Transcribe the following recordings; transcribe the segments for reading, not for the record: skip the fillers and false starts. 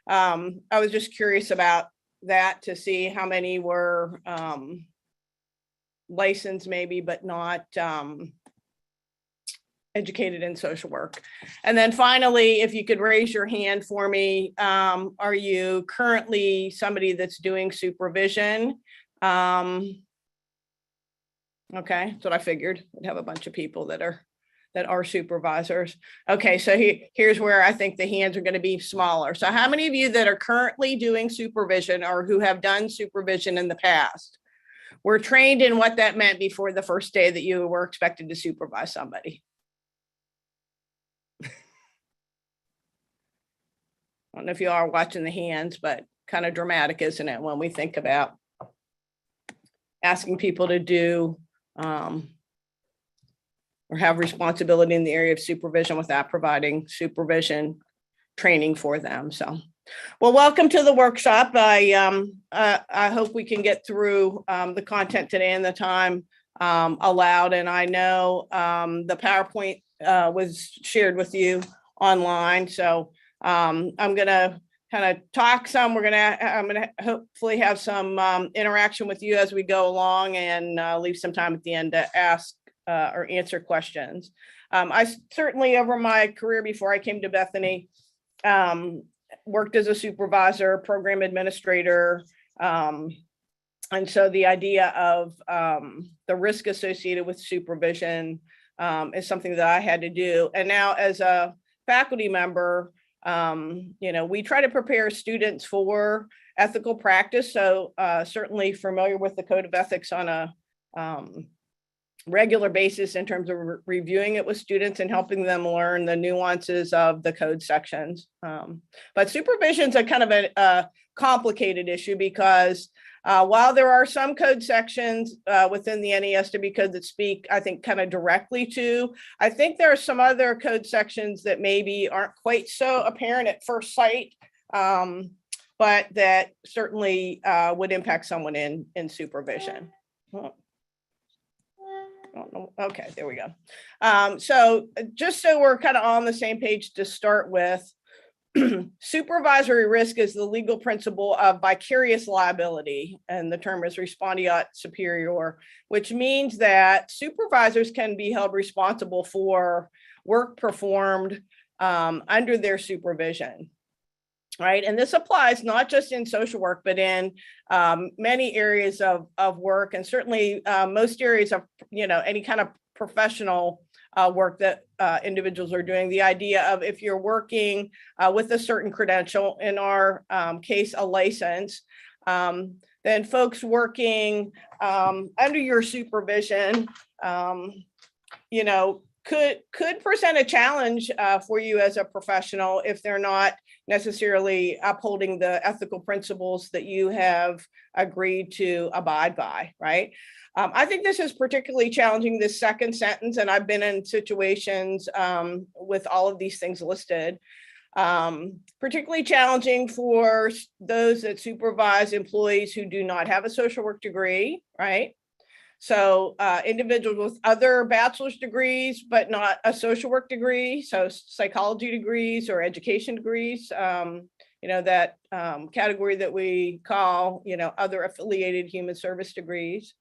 I was just curious about that to see how many were licensed maybe, but not educated in social work. And then finally, if you could raise your hand for me, are you currently somebody that's doing supervision? Okay, that's what I figured. We'd have a bunch of people that are supervisors. Okay, so here's where I think the hands are going to be smaller. So how many of you that are currently doing supervision or who have done supervision in the past were trained in what that meant before the first day that you were expected to supervise somebody? I don't know if you are watching the hands, but kind of dramatic, isn't it, when we think about asking people to do or have responsibility in the area of supervision without providing supervision training for them. So, well, welcome to the workshop. I hope we can get through the content today in the time allowed. And I know the PowerPoint was shared with you online. So I'm gonna kind of talk some. I'm gonna hopefully have some interaction with you as we go along, and leave some time at the end to ask or answer questions. I certainly, over my career before I came to Bethany, worked as a supervisor, program administrator. And so the idea of the risk associated with supervision is something that I had to do. And now as a faculty member, we try to prepare students for ethical practice. So certainly familiar with the Code of Ethics on a regular basis in terms of reviewing it with students and helping them learn the nuances of the code sections. But supervision is a kind of a complicated issue because while there are some code sections within the NESW code that speak, I think, kind of directly to, I think there are some other code sections that maybe aren't quite so apparent at first sight, but that certainly would impact someone in supervision. Okay, there we go. So just so we're kind of on the same page to start with, supervisory risk is the legal principle of vicarious liability, and the term is respondeat superior, which means that supervisors can be held responsible for work performed under their supervision. Right. And this applies not just in social work, but in many areas of work, and certainly most areas of, any kind of professional work that individuals are doing. The idea of if you're working with a certain credential, in our case, a license, then folks working under your supervision, could present a challenge for you as a professional if they're not necessarily upholding the ethical principles that you have agreed to abide by, right? I think this is particularly challenging, this second sentence, and I've been in situations with all of these things listed, particularly challenging for those that supervise employees who do not have a social work degree, right? So individuals with other bachelor's degrees, but not a social work degree, so psychology degrees or education degrees, that category that we call, other affiliated human service degrees.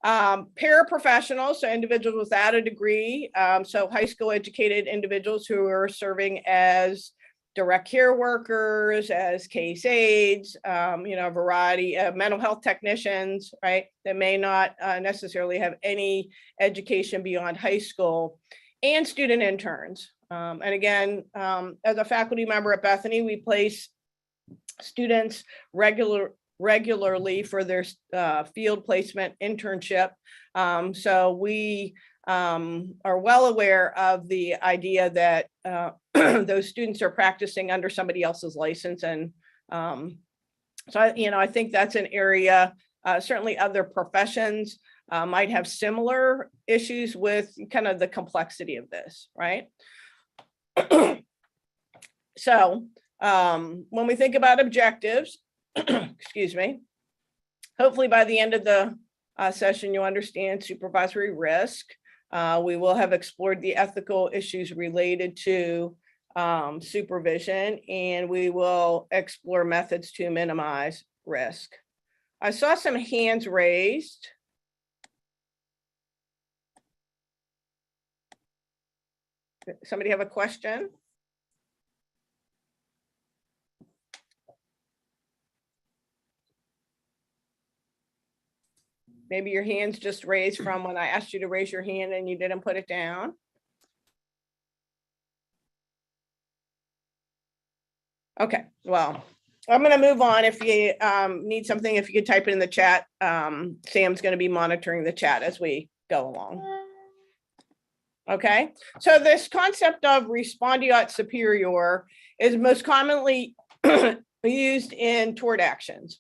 Paraprofessionals, so individuals without a degree, so high school educated individuals who are serving as direct care workers, as case aides, a variety of mental health technicians, right, that may not necessarily have any education beyond high school, and student interns. And again, as a faculty member at Bethany, we place students regularly for their field placement internship. So we are well aware of the idea that those students are practicing under somebody else's license. And so, I think that's an area, certainly other professions might have similar issues with kind of the complexity of this, right? So when we think about objectives, excuse me, hopefully by the end of the session, you'll understand supervisory risk. We will have explored the ethical issues related to supervision, and we will explore methods to minimize risk. I saw some hands raised. Somebody have a question? Maybe your hand's just raised from when I asked you to raise your hand and you didn't put it down. Okay, well, I'm going to move on. If you need something, if you could type it in the chat, Sam's going to be monitoring the chat as we go along. Okay, so this concept of respondeat superior is most commonly used in tort actions,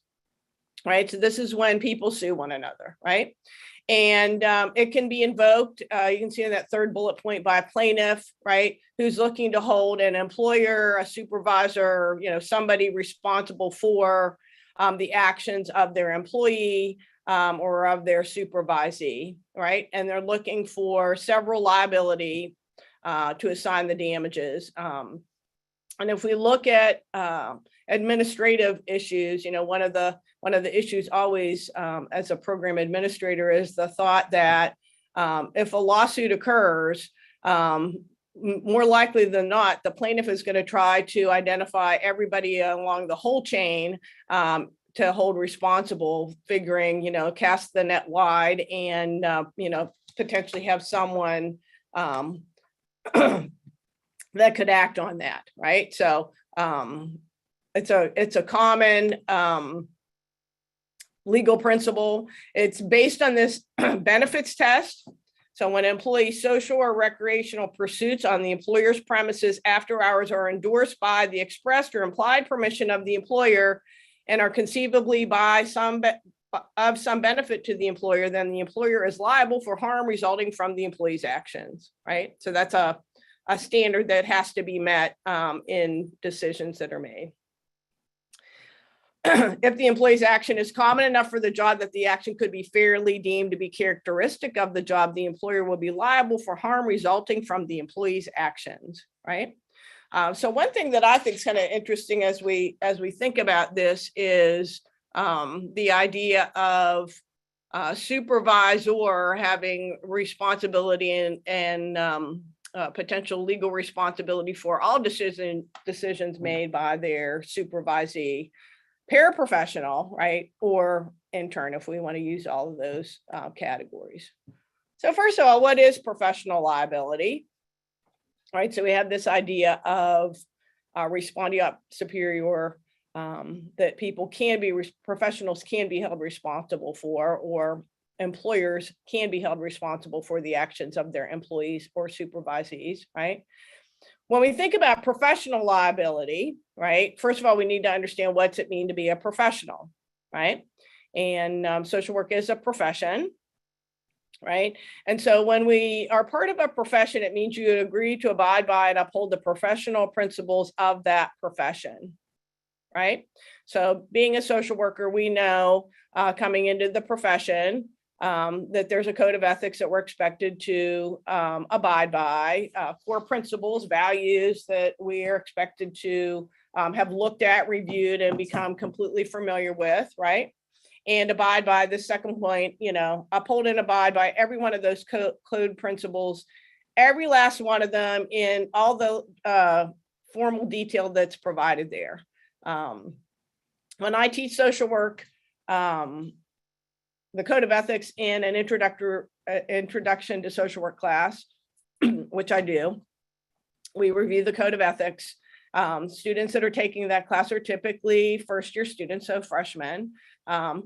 right? So this is when people sue one another, right? And it can be invoked, you can see in that third bullet point, by a plaintiff, right, who's looking to hold an employer, a supervisor, somebody responsible for the actions of their employee or of their supervisee, right? And they're looking for several liability to assign the damages. And if we look at administrative issues, one of the issues always as a program administrator is the thought that if a lawsuit occurs, more likely than not, the plaintiff is going to try to identify everybody along the whole chain to hold responsible, figuring, cast the net wide and, potentially have someone that could act on that, right? So it's a common legal principle. It's based on this benefits test. So when employee social or recreational pursuits on the employer's premises after hours are endorsed by the expressed or implied permission of the employer and are conceivably of some benefit to the employer, then the employer is liable for harm resulting from the employee's actions, right? So that's a standard that has to be met in decisions that are made. If the employee's action is common enough for the job that the action could be fairly deemed to be characteristic of the job, the employer will be liable for harm resulting from the employee's actions, right? So one thing that I think is kind of interesting as we think about this is the idea of supervisor having responsibility and potential legal responsibility for all decisions made by their supervisee, paraprofessional, right, or intern, if we want to use all of those categories. So first of all, what is professional liability? Right, so we have this idea of respondeat superior that professionals can be held responsible for, or employers can be held responsible for the actions of their employees or supervisees, right? When we think about professional liability, right, first of all, we need to understand what's it mean to be a professional, right? And social work is a profession, right? And so when we are part of a profession, it means you agree to abide by and uphold the professional principles of that profession, right? So being a social worker, we know coming into the profession that there's a code of ethics that we're expected to abide by, core principles, values that we are expected to have looked at, reviewed, and become completely familiar with, right? And abide by the second point, uphold and abide by every one of those code principles, every last one of them in all the formal detail that's provided there. When I teach social work, the code of ethics in an introduction to social work class, which I do, we review the code of ethics. Students that are taking that class are typically first-year students, so freshmen,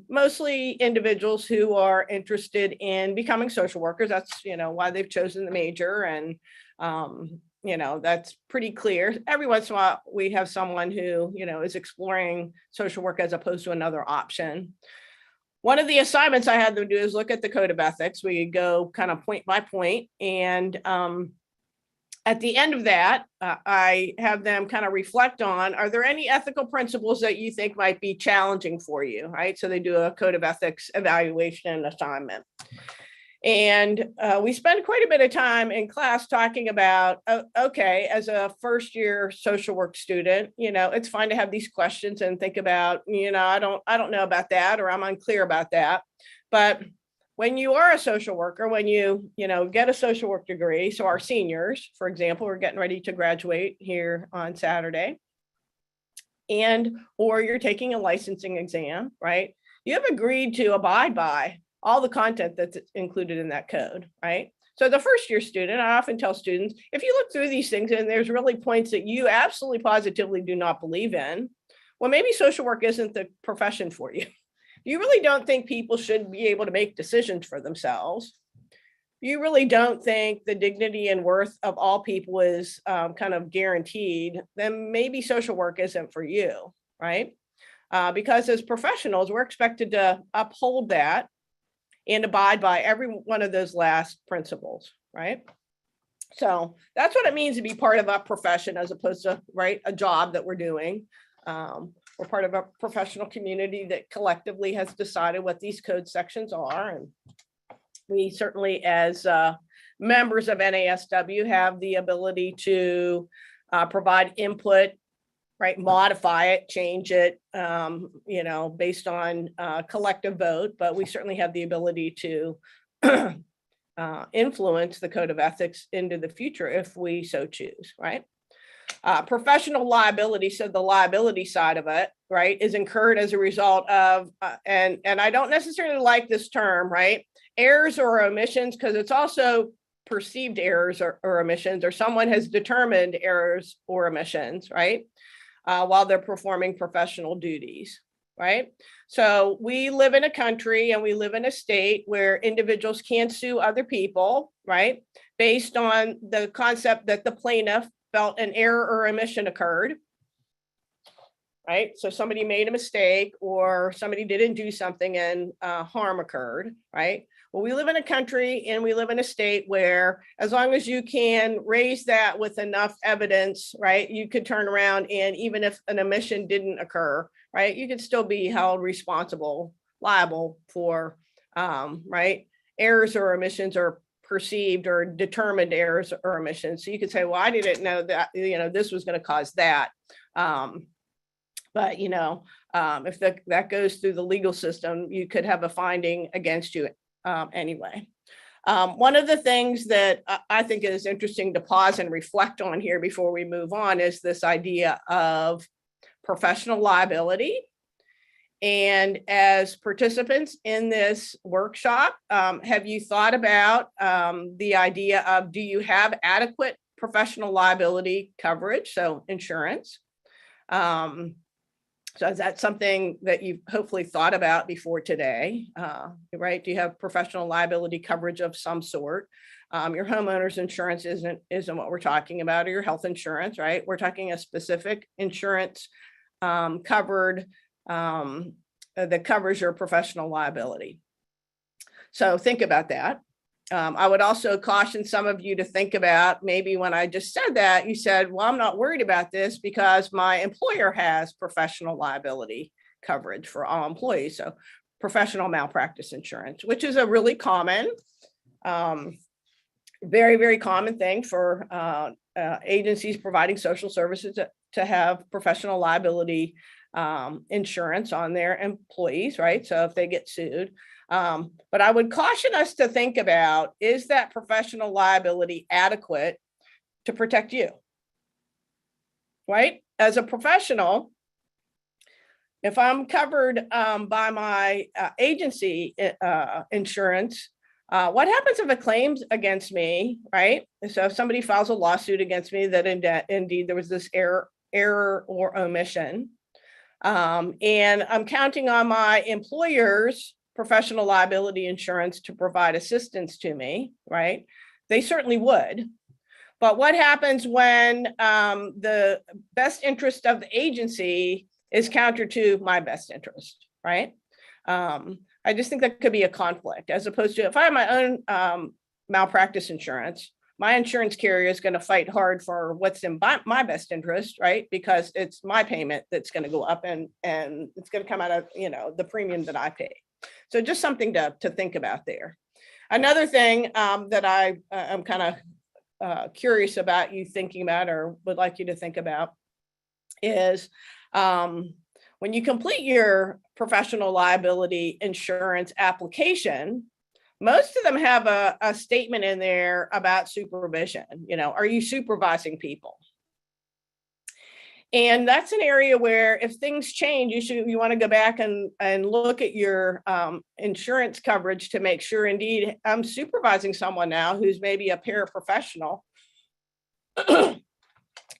mostly individuals who are interested in becoming social workers. That's, why they've chosen the major, and, that's pretty clear. Every once in a while, we have someone who, is exploring social work as opposed to another option. One of the assignments I had them do is look at the code of ethics. We go kind of point by point, and at the end of that, I have them kind of reflect on, are there any ethical principles that you think might be challenging for you, right? So they do a code of ethics evaluation and assignment. And we spend quite a bit of time in class talking about, okay, as a first year social work student, it's fine to have these questions and think about, I don't know about that, or I'm unclear about that. But when you are a social worker, when you get a social work degree, so our seniors, for example, we're getting ready to graduate here on Saturday, or you're taking a licensing exam, right? You have agreed to abide by all the content that's included in that code, right? So the first year student, I often tell students, if you look through these things and there's really points that you absolutely positively do not believe in, well, maybe social work isn't the profession for you. You really don't think people should be able to make decisions for themselves. You really don't think the dignity and worth of all people is kind of guaranteed, then maybe social work isn't for you, right? Because as professionals, we're expected to uphold that and abide by every one of those last principles, right? So that's what it means to be part of a profession as opposed to, right, a job that we're doing. We're part of a professional community that collectively has decided what these code sections are. And we certainly, as members of NASW, have the ability to provide input, right, modify it, change it, based on collective vote, but we certainly have the ability to influence the code of ethics into the future if we so choose, right? Professional liability, so the liability side of it, right, is incurred as a result of, and I don't necessarily like this term, right, errors or omissions, because it's also perceived errors or omissions, or someone has determined errors or omissions, right? While they're performing professional duties, right? So we live in a country and we live in a state where individuals can sue other people, right? Based on the concept that the plaintiff felt an error or omission occurred, right? So somebody made a mistake or somebody didn't do something and harm occurred, right? Well, we live in a country and we live in a state where as long as you can raise that with enough evidence, right, you could turn around and even if an omission didn't occur, right, you could still be held responsible, liable for, right, errors or omissions or perceived or determined errors or omissions. So you could say, well, I didn't know that, this was going to cause that. But, if that goes through the legal system, you could have a finding against you anyway. One of the things that I think is interesting to pause and reflect on here before we move on is this idea of professional liability. And as participants in this workshop, have you thought about the idea of, do you have adequate professional liability coverage, so insurance? So is that something that you've hopefully thought about before today, right? Do you have professional liability coverage of some sort? Your homeowner's insurance isn't what we're talking about, or your health insurance, right? We're talking a specific insurance covered that covers your professional liability. So think about that. I would also caution some of you to think about, maybe when I just said that, you said, well, I'm not worried about this because my employer has professional liability coverage for all employees. So professional malpractice insurance, which is a really common, very, very common thing for agencies providing social services to have professional liability insurance on their employees, right? So if they get sued. But I would caution us to think about, is that professional liability adequate to protect you? Right? As a professional, if I'm covered by my agency insurance, what happens if a claim's against me, right? So if somebody files a lawsuit against me that indeed there was this error or omission, and I'm counting on my employer's professional liability insurance to provide assistance to me, right? They certainly would. But what happens when the best interest of the agency is counter to my best interest, right? I just think that could be a conflict, as opposed to if I have my own malpractice insurance, my insurance carrier is going to fight hard for what's in my best interest, right? Because it's my payment that's going to go up and it's going to come out of, the premium that I pay. So just something to think about there. Another thing that I'm kind of curious about you thinking about, or would like you to think about, is when you complete your professional liability insurance application, most of them have a statement in there about supervision. Are you supervising people? And that's an area where if things change, you want to go back and look at your insurance coverage to make sure indeed I'm supervising someone now who's maybe a paraprofessional.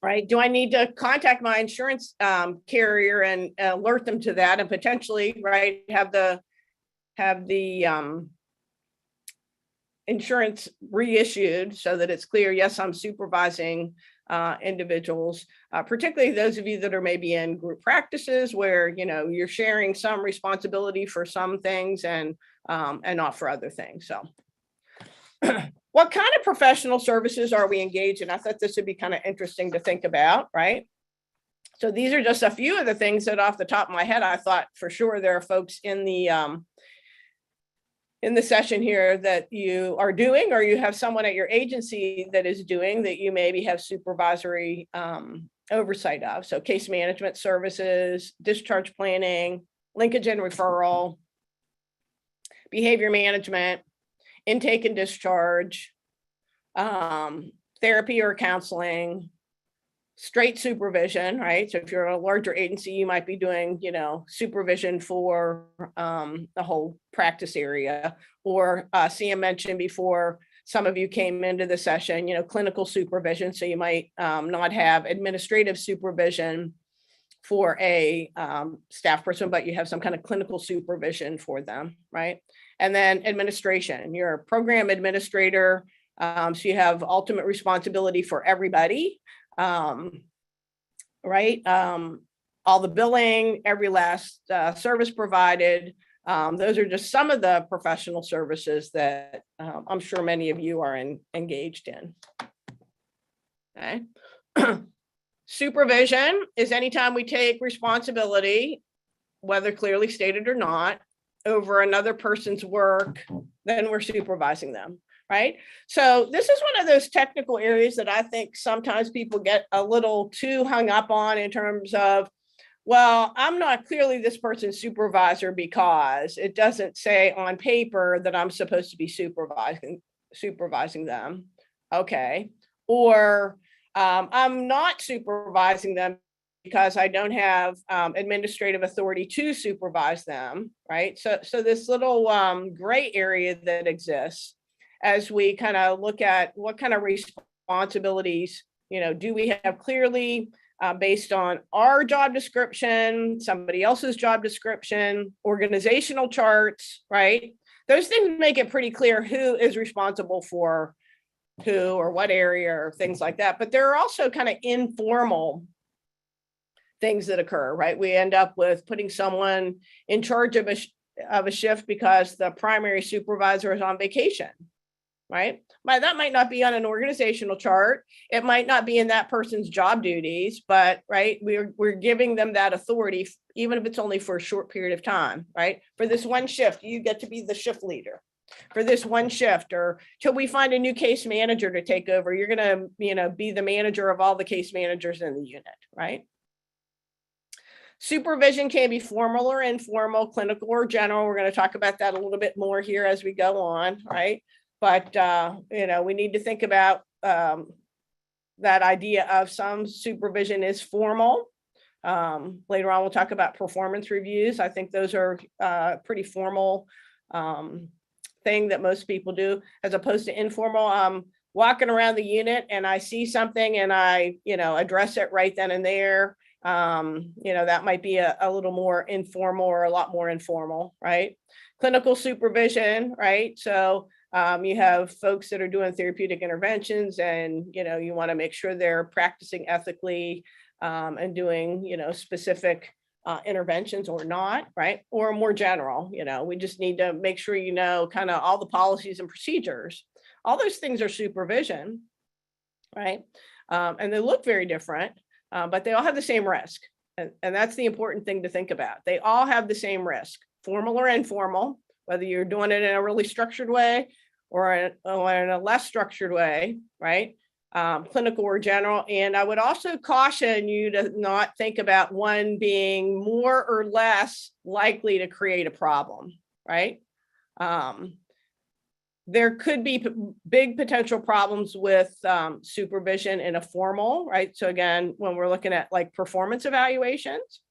Right? Do I need to contact my insurance carrier and alert them to that, and potentially, right, have the insurance reissued so that it's clear, yes, I'm supervising individuals, particularly those of you that are maybe in group practices where you're sharing some responsibility for some things and not for other things. So what kind of professional services are we engaged in? I thought this would be kind of interesting to think about, right? So these are just a few of the things that off the top of my head, I thought for sure there are folks in the session here that you are doing, or you have someone at your agency that is doing, that you maybe have supervisory oversight of. So case management services, discharge planning, linkage and referral, behavior management, intake and discharge, therapy or counseling, straight supervision, right? So if you're a larger agency, you might be doing, supervision for the whole practice area, or Sam mentioned before, some of you came into the session, clinical supervision. So you might not have administrative supervision for a staff person, but you have some kind of clinical supervision for them, right? And then administration, you're a program administrator. So you have ultimate responsibility for everybody, right? All the billing, every last service provided. Those are just some of the professional services that I'm sure many of you are engaged in. Okay. Supervision is anytime we take responsibility, whether clearly stated or not, over another person's work, then we're supervising them, right? So this is one of those technical areas that I think sometimes people get a little too hung up on in terms of, well, I'm not clearly this person's supervisor because it doesn't say on paper that I'm supposed to be supervising them. Okay. Or I'm not supervising them because I don't have administrative authority to supervise them, right? So this little gray area that exists as we kind of look at what kind of responsibilities, do we have clearly based on our job description, somebody else's job description, organizational charts, right? Those things make it pretty clear who is responsible for who or what area or things like that. But there are also kind of informal things that occur, right? We end up with putting someone in charge of a shift because the primary supervisor is on vacation, right? That might not be on an organizational chart. It might not be in that person's job duties, but right, we're giving them that authority, even if it's only for a short period of time, right? For this one shift, you get to be the shift leader for this one shift, or till we find a new case manager to take over, you're going to, be the manager of all the case managers in the unit, right? Supervision can be formal or informal, clinical or general. We're going to talk about that a little bit more here as we go on, right? But, we need to think about that idea of some supervision is formal. Later on, we'll talk about performance reviews. I think those are pretty formal thing that most people do, as opposed to informal. Walking around the unit and I see something and I, address it right then and there. That might be a little more informal or a lot more informal, right? Clinical supervision, right? So you have folks that are doing therapeutic interventions and, you want to make sure they're practicing ethically and doing, specific interventions or not, right? Or more general, we just need to make sure, kind of all the policies and procedures. All those things are supervision, right? And they look very different, but they all have the same risk. And that's the important thing to think about. They all have the same risk, formal or informal, whether you're doing it in a really structured way or in a less structured way, right? Clinical or general. And I would also caution you to not think about one being more or less likely to create a problem, right? There could be big potential problems with supervision in a formal, right? So again, when we're looking at like performance evaluations,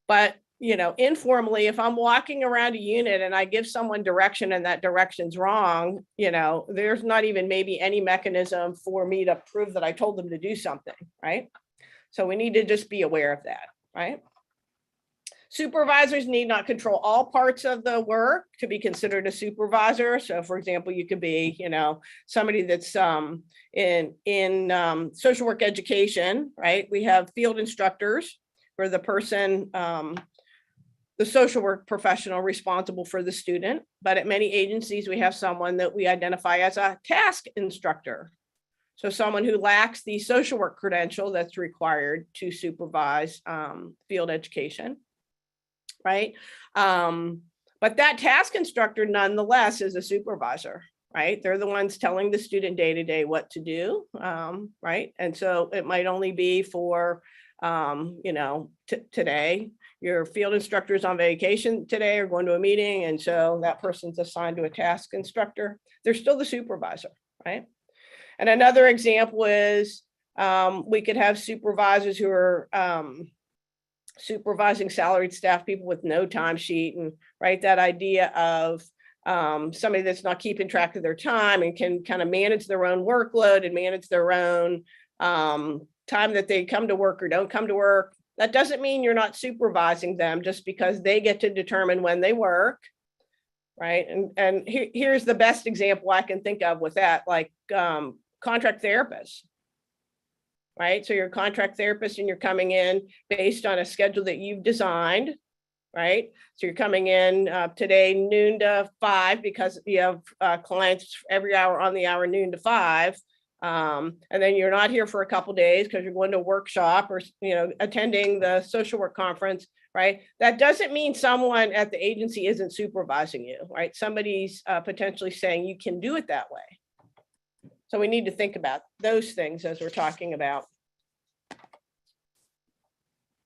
but informally, if I'm walking around a unit and I give someone direction and that direction's wrong, there's not even maybe any mechanism for me to prove that I told them to do something, right? So we need to just be aware of that, right? Supervisors need not control all parts of the work to be considered a supervisor. So for example, you could be, somebody that's in social work education, right? We have field instructors for the person, the social work professional responsible for the student. But at many agencies, we have someone that we identify as a task instructor. So someone who lacks the social work credential that's required to supervise field education, right? But that task instructor nonetheless is a supervisor, right? They're the ones telling the student day to day what to do, right? And so it might only be for, today, your field instructor is on vacation today or going to a meeting. And so that person's assigned to a task instructor. They're still the supervisor, right? And another example is we could have supervisors who are supervising salaried staff people with no timesheet, and right, that idea of somebody that's not keeping track of their time and can kind of manage their own workload and manage their own time that they come to work or don't come to work. That doesn't mean you're not supervising them just because they get to determine when they work, right? And here's the best example I can think of with that, like contract therapists, right? So you're a contract therapist and you're coming in based on a schedule that you've designed, right? So you're coming in today noon to 5 because you have clients every hour on the hour noon to 5. And then you're not here for a couple of days because you're going to a workshop or attending the social work conference, right? That doesn't mean someone at the agency isn't supervising you, right? Somebody's potentially saying you can do it that way. So we need to think about those things as we're talking about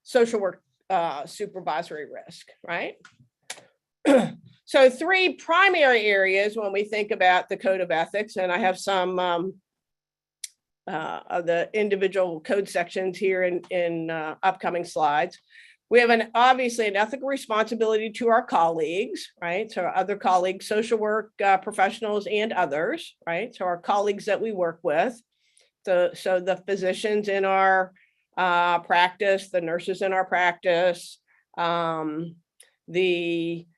social work supervisory risk, right? So 3 primary areas when we think about the code of ethics, and I have some of the individual code sections here in upcoming slides. We have obviously an ethical responsibility to our colleagues, right? So our other colleagues, social work professionals and others, right? So our colleagues that we work with. So the physicians in our practice, the nurses in our practice, the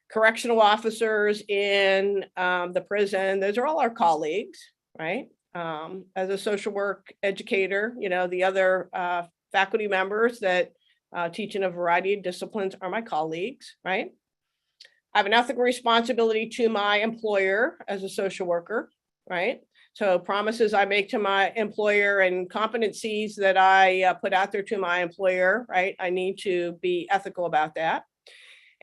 correctional officers in the prison, those are all our colleagues, right? As a social work educator, the other faculty members that teach in a variety of disciplines are my colleagues, right? I have an ethical responsibility to my employer as a social worker, right? So promises I make to my employer and competencies that I put out there to my employer, right? I need to be ethical about that.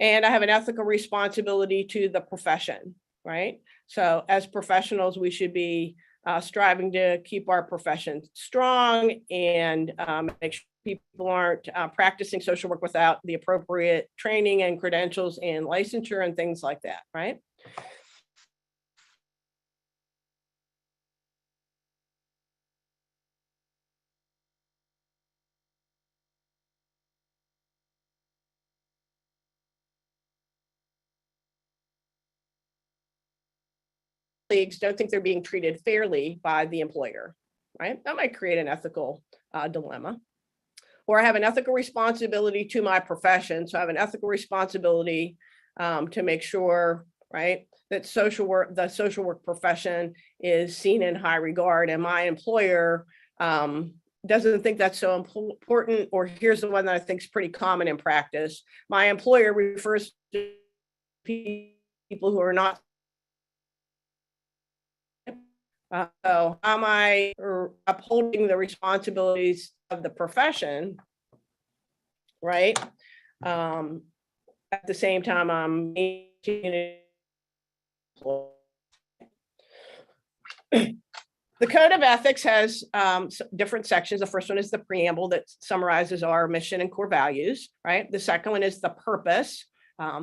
And I have an ethical responsibility to the profession, right? So as professionals, we should be striving to keep our profession strong and make sure people aren't practicing social work without the appropriate training and credentials and licensure and things like that, right? Colleagues don't think they're being treated fairly by the employer, right? That might create an ethical dilemma. Or I have an ethical responsibility to my profession. So I have an ethical responsibility to make sure, right, that the social work profession is seen in high regard, and my employer doesn't think that's so important. Or here's the one that I think is pretty common in practice. My employer refers to people who are not. So am I upholding the responsibilities of the profession, right? At the same time, I'm maintaining, The Code of Ethics has different sections. The first one is the preamble that summarizes our mission and core values, right? The second one is the purpose,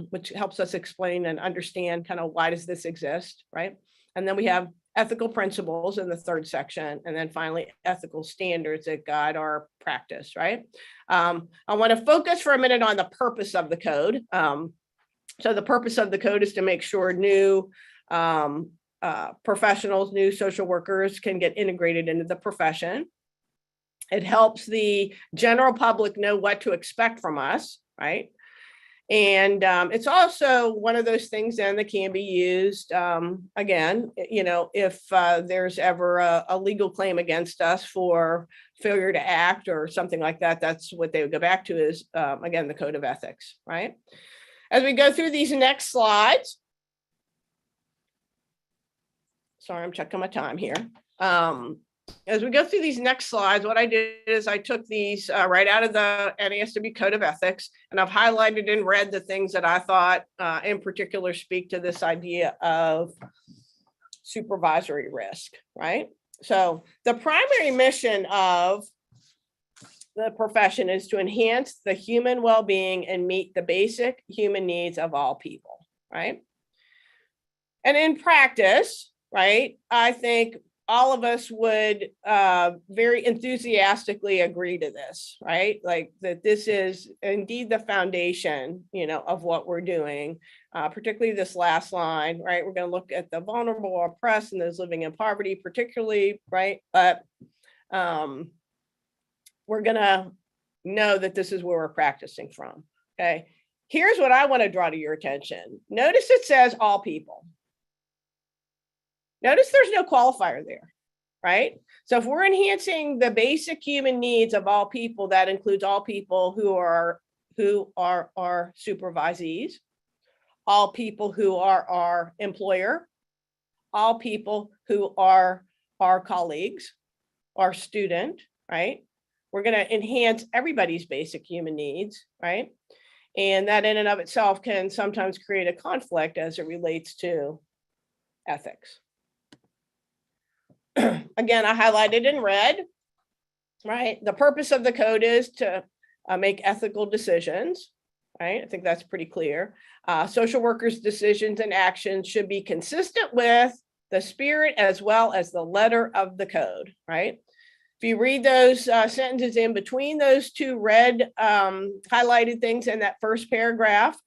which helps us explain and understand kind of why does this exist, right? And then we have ethical principles in the third section, and then finally ethical standards that guide our practice, right? I want to focus for a minute on the purpose of the code. So the purpose of the code is to make sure new professionals, new social workers can get integrated into the profession. It helps the general public know what to expect from us, right? And it's also one of those things then that can be used, again, you know, if there's ever a legal claim against us for failure to act or something like that, that's what they would go back to is, again, the Code of Ethics, right? As we go through these next slides, sorry, I'm checking my time here. As we go through these next slides, what I did is I took these right out of the NASW Code of Ethics, and I've highlighted in red the things that I thought in particular speak to this idea of supervisory risk, right? So the primary mission of the profession is to enhance the human well-being and meet the basic human needs of all people, right? And in practice, right, I think all of us would very enthusiastically agree to this, right? Like that this is indeed the foundation, you know, of what we're doing, particularly this last line, right? We're going to look at the vulnerable, oppressed, and those living in poverty, particularly, right? But we're going to know that this is where we're practicing from, okay? Here's what I want to draw to your attention. Notice it says all people. Notice there's no qualifier there, right? So if we're enhancing the basic human needs of all people, that includes all people who are our supervisees, all people who are our employer, all people who are our colleagues, our student, right? We're going to enhance everybody's basic human needs, right? And that in and of itself can sometimes create a conflict as it relates to ethics. Again, I highlighted in red, right? The purpose of the code is to make ethical decisions, right? I think that's pretty clear. Social workers' decisions and actions should be consistent with the spirit as well as the letter of the code, right? If you read those sentences in between those two red highlighted things in that first paragraph,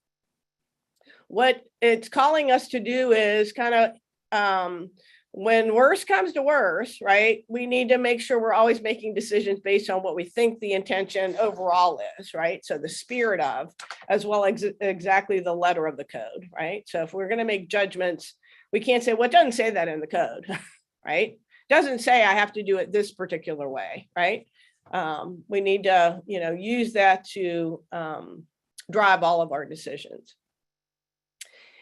what it's calling us to do is kind of when worse comes to worse, right, we need to make sure we're always making decisions based on what we think the intention overall is, right? So the spirit of, as well as exactly the letter of the code, right? So if we're going to make judgments, we can't say, well, it doesn't say that in the code, right? Doesn't say I have to do it this particular way, right? We need to, you know, use that to drive all of our decisions.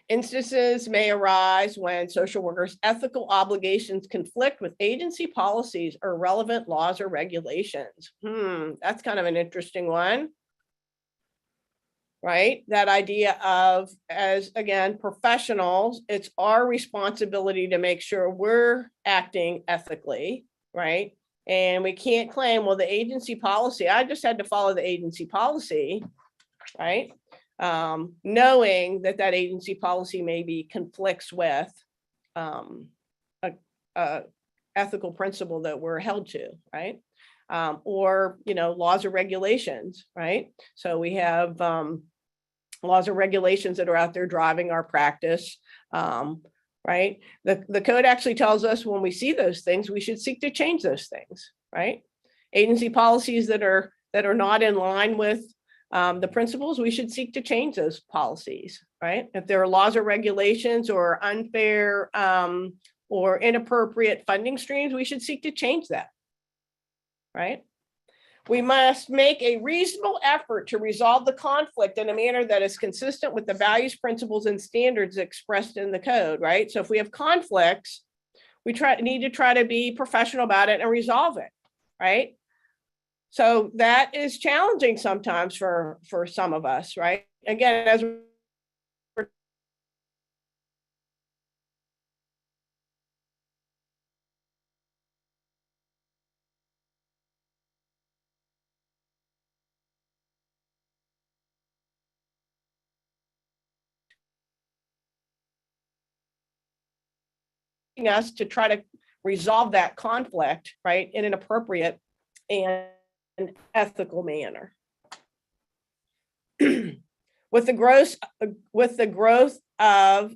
Instances may arise when social workers' ethical obligations conflict with agency policies or relevant laws or regulations. That's kind of an interesting one, right? That idea of, as again, professionals, it's our responsibility to make sure we're acting ethically, right? And we can't claim, well, the agency policy, I just had to follow the agency policy, right? Knowing that that agency policy maybe conflicts with a ethical principle that we're held to, right? Or, you know, laws or regulations, right? So we have laws or regulations that are out there driving our practice, right? The code actually tells us when we see those things, we should seek to change those things, right? Agency policies that are not in line with the principles, we should seek to change those policies, right? If there are laws or regulations or unfair or inappropriate funding streams, we should seek to change that, right? We must make a reasonable effort to resolve the conflict in a manner that is consistent with the values, principles, and standards expressed in the code, right? So if we have conflicts, we need to try to be professional about it and resolve it, right? So that is challenging sometimes for some of us, right? Again, as we're us to try to resolve that conflict, right, in an appropriate and ethical manner. With the growth of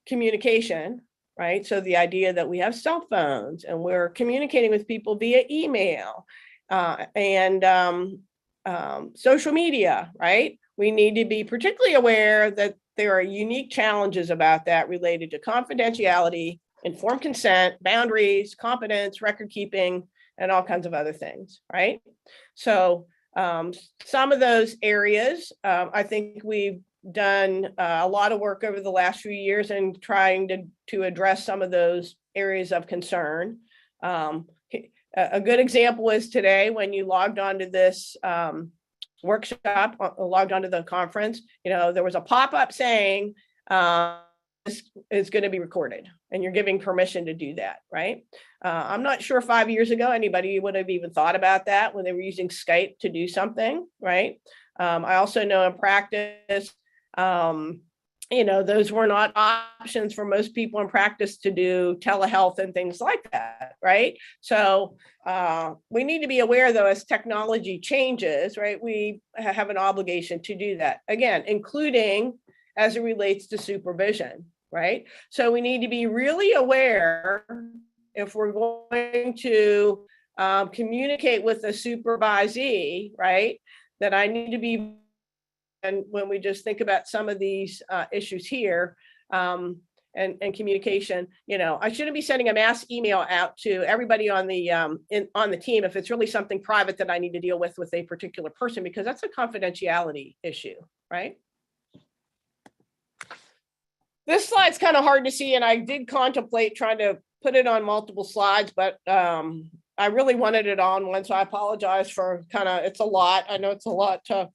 communication, right? So the idea that we have cell phones and we're communicating with people via email and social media, right? We need to be particularly aware that there are unique challenges about that related to confidentiality, informed consent, boundaries, competence, record keeping, and all kinds of other things, right? So some of those areas, I think we've done a lot of work over the last few years in trying to address some of those areas of concern. A good example is today when you logged onto this workshop, logged onto the conference, there was a pop-up saying this is going to be recorded and you're giving permission to do that, right? I'm not sure 5 years ago anybody would have even thought about that when they were using Skype to do something, right? I also know in practice, those were not options for most people in practice to do telehealth and things like that, right? So we need to be aware, though, as technology changes, right, we have an obligation to do that, again, including as it relates to supervision, right? So we need to be really aware if we're going to communicate with a supervisee, right, that I need to be, and when we just think about some of these issues here and communication, I shouldn't be sending a mass email out to everybody on the team if it's really something private that I need to deal with a particular person, because that's a confidentiality issue, right? This slide's kind of hard to see, and I did contemplate trying to put it on multiple slides, but I really wanted it on one, so I apologize for it's a lot. I know it's a lot to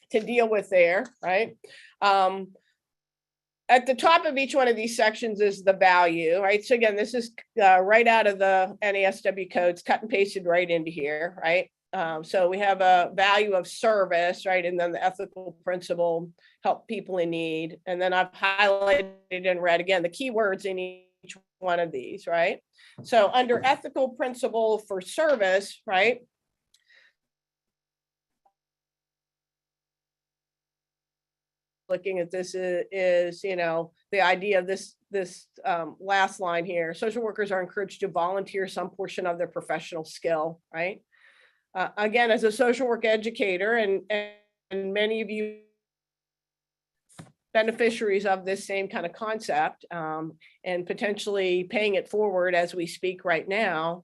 deal with there, right? At the top of each one of these sections is the value, right? So again, this is right out of the NASW codes, cut and pasted right into here, right? So we have a value of service, right? And then the ethical principle, help people in need. And then I've highlighted in red, again, the keywords in each one of these, right? So under ethical principle for service, right? Looking at this is the idea of this last line here. Social workers are encouraged to volunteer some portion of their professional skill, right? Again, as a social work educator, and many of you beneficiaries of this same kind of concept, and potentially paying it forward as we speak right now,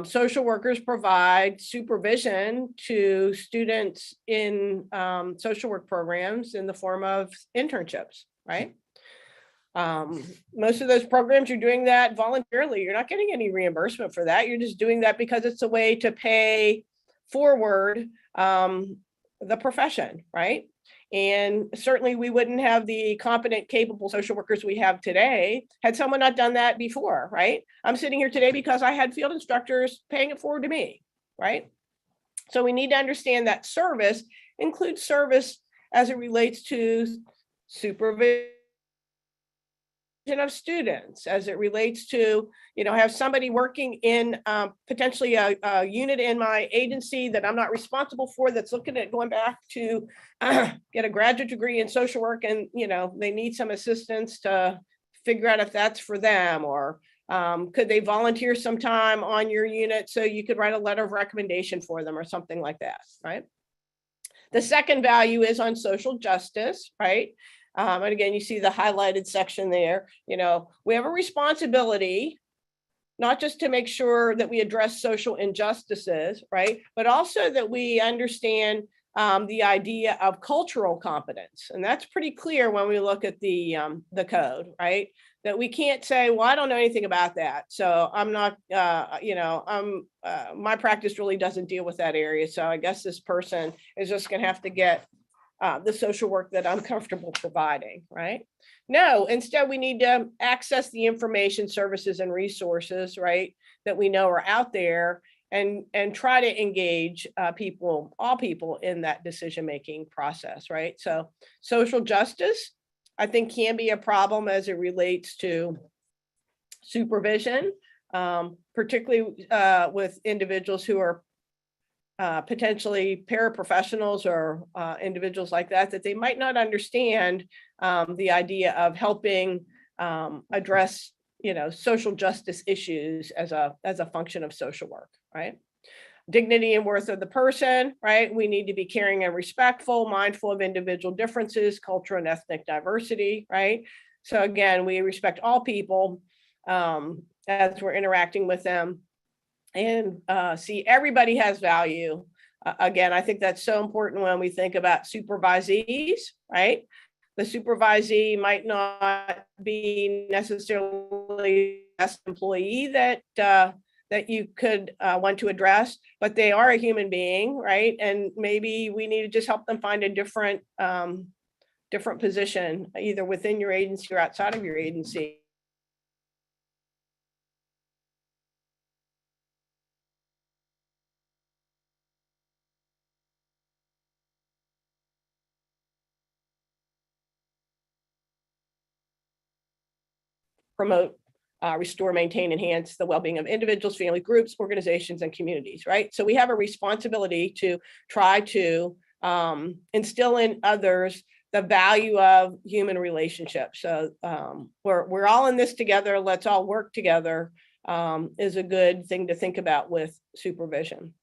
social workers provide supervision to students in social work programs in the form of internships, right? Most of those programs, you're doing that voluntarily. You're not getting any reimbursement for that. You're just doing that because it's a way to pay forward the profession, right? And certainly we wouldn't have the competent, capable social workers we have today had someone not done that before, right? I'm sitting here today because I had field instructors paying it forward to me, right? So we need to understand that service includes service as it relates to supervision of students, as it relates to, have somebody working in potentially a unit in my agency that I'm not responsible for, that's looking at going back to get a graduate degree in social work, and they need some assistance to figure out if that's for them, or could they volunteer some time on your unit so you could write a letter of recommendation for them or something like that, right? The second value is on social justice, right? And again, you see the highlighted section there. We have a responsibility, not just to make sure that we address social injustices, right? But also that we understand the idea of cultural competence. And that's pretty clear when we look at the code, right? That we can't say, well, I don't know anything about that, so I'm not, my practice really doesn't deal with that area. So I guess this person is just gonna have to get the social work that I'm comfortable providing, right? No, instead we need to access the information, services, and resources, right, that we know are out there, and try to engage all people in that decision-making process, right? So social justice I think can be a problem as it relates to supervision, particularly with individuals who are potentially paraprofessionals or individuals like that, that they might not understand the idea of helping address, social justice issues as a function of social work, right? Dignity and worth of the person, right? We need to be caring and respectful, mindful of individual differences, cultural and ethnic diversity, right? So again, we respect all people as we're interacting with them, and see everybody has value. Again, I think that's so important when we think about supervisees, right? The supervisee might not be necessarily the best employee that you could want to address, but they are a human being, right? And maybe we need to just help them find a different position, either within your agency or outside of your agency. Promote, restore, maintain, enhance the well-being of individuals, family groups, organizations, and communities, right? So we have a responsibility to try to instill in others the value of human relationships. So we're all in this together. Let's all work together is a good thing to think about with supervision.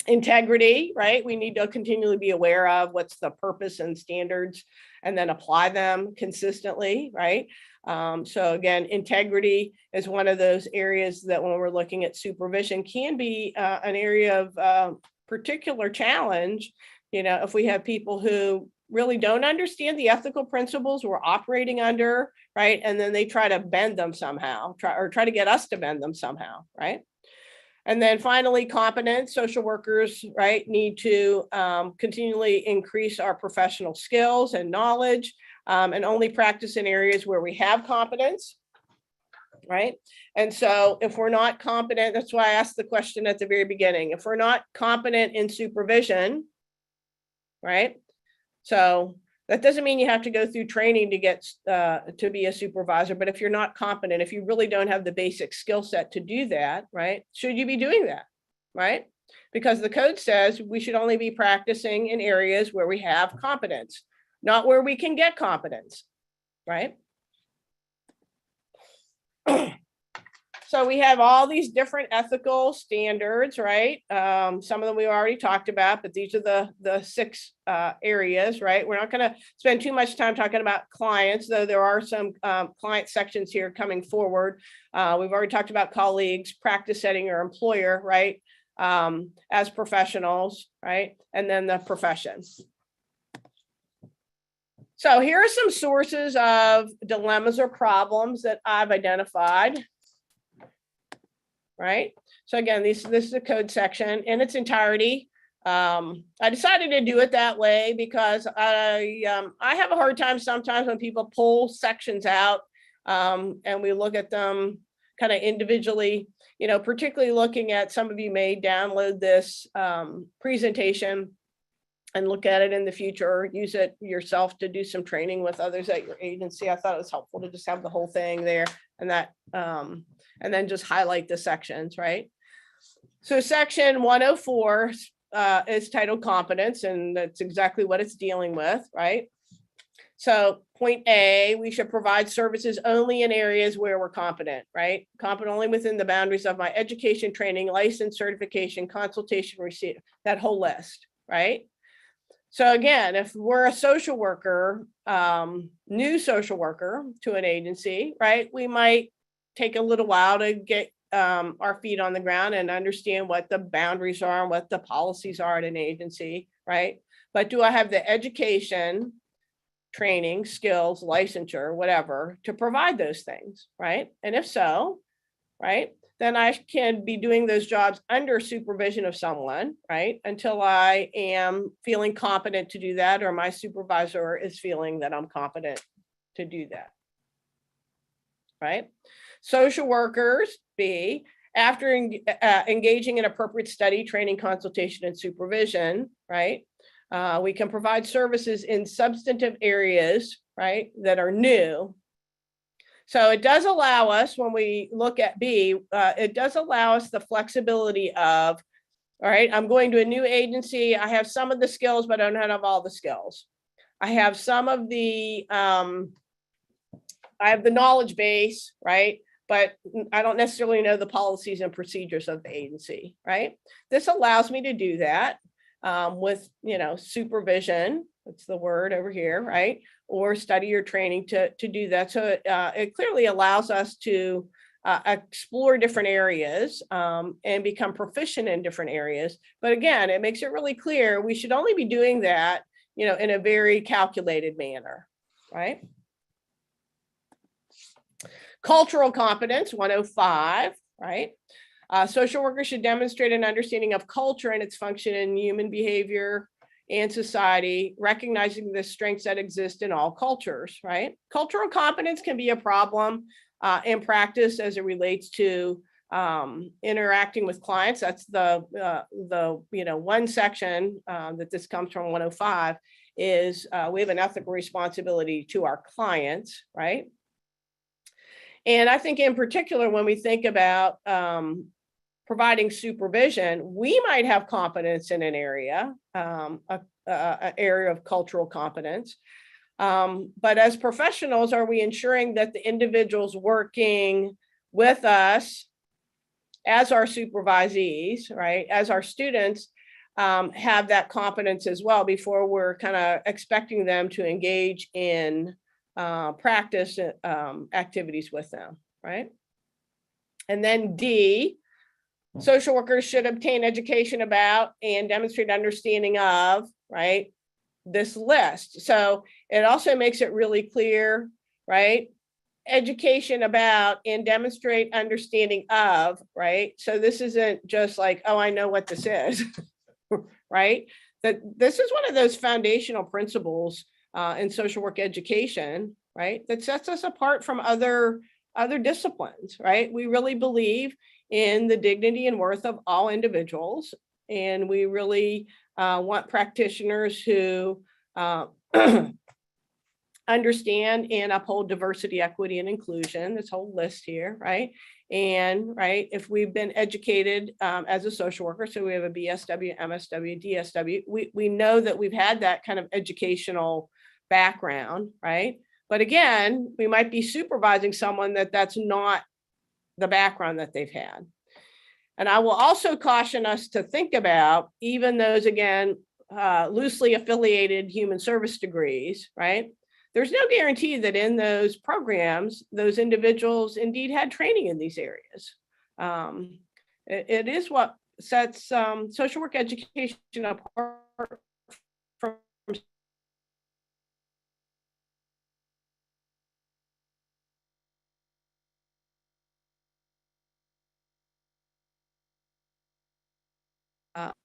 Integrity, right? We need to continually be aware of what's the purpose and standards, and then apply them consistently, right? So again, integrity is one of those areas that when we're looking at supervision can be an area of particular challenge, if we have people who really don't understand the ethical principles we're operating under, right? And then they try to bend them somehow, try to get us to bend them somehow, right? And then finally, competence. Social workers, right, need to continually increase our professional skills and knowledge, and only practice in areas where we have competence, right? And so if we're not competent, that's why I asked the question at the very beginning, if we're not competent in supervision, right? So that doesn't mean you have to go through training to get to be a supervisor, but if you're not competent, if you really don't have the basic skill set to do that, right? Should you be doing that, right? Because the code says we should only be practicing in areas where we have competence, not where we can get competence, right? So we have all these different ethical standards, right? Some of them we already talked about, but these are the 6 areas, right? We're not going to spend too much time talking about clients, though there are some client sections here coming forward. We've already talked about colleagues, practice setting, or employer, right? As professionals, right? And then the profession. So here are some sources of dilemmas or problems that I've identified. Right. So again, this is the code section in its entirety. I decided to do it that way because I have a hard time sometimes when people pull sections out and we look at them kind of individually, particularly looking at, some of you may download this presentation and look at it in the future, or use it yourself to do some training with others at your agency. I thought it was helpful to just have the whole thing there, and that and then just highlight the sections, right? So section 104 is titled competence, and that's exactly what it's dealing with, right? So point A, we should provide services only in areas where we're competent, right? Competent only within the boundaries of my education, training, license, certification, consultation, receipt, that whole list, right? So again, if we're a social worker, new social worker to an agency, right, we might take a little while to get our feet on the ground and understand what the boundaries are and what the policies are at an agency, right? But do I have the education, training, skills, licensure, whatever, to provide those things, right? And if so, right, then I can be doing those jobs under supervision of someone, right, until I am feeling competent to do that, or my supervisor is feeling that I'm competent to do that, right? Social workers, B, after engaging in appropriate study, training, consultation, and supervision, right, we can provide services in substantive areas right, that are new. So it does allow us, when we look at B, it does allow us the flexibility of, all right, I'm going to a new agency. I have some of the skills, but I don't have all the skills. I have some of the, I have the knowledge base, right? But I don't necessarily know the policies and procedures of the agency, right? This allows me to do that with, supervision. That's the word over here, right? Or study or training to do that. So it clearly allows us to explore different areas and become proficient in different areas. But again, it makes it really clear we should only be doing that, in a very calculated manner, right? Cultural competence, 105, right? Social workers should demonstrate an understanding of culture and its function in human behavior and society, recognizing the strengths that exist in all cultures, right? Cultural competence can be a problem in practice as it relates to interacting with clients. That's the one section that this comes from 105 is we have an ethical responsibility to our clients, right? And I think in particular, when we think about providing supervision, we might have competence in an area, an area of cultural competence. But as professionals, are we ensuring that the individuals working with us as our supervisees, right, as our students, have that competence as well before we're kind of expecting them to engage in practice activities with them, right? And then D, social workers should obtain education about and demonstrate understanding of, right, this list. So it also makes it really clear, right? Education about and demonstrate understanding of, right? So this isn't just like, oh, I know what this is, right? That this is one of those foundational principles in social work education, right? That sets us apart from other disciplines, right? We really believe in the dignity and worth of all individuals. And we really want practitioners who understand and uphold diversity, equity, and inclusion, this whole list here, right? And right, if we've been educated as a social worker, so we have a BSW, MSW, DSW, we know that we've had that kind of educational background, right? But again, we might be supervising someone that's not the background that they've had. And I will also caution us to think about even those, again, loosely affiliated human service degrees, right? There's no guarantee that in those programs, those individuals indeed had training in these areas. It is what sets social work education apart from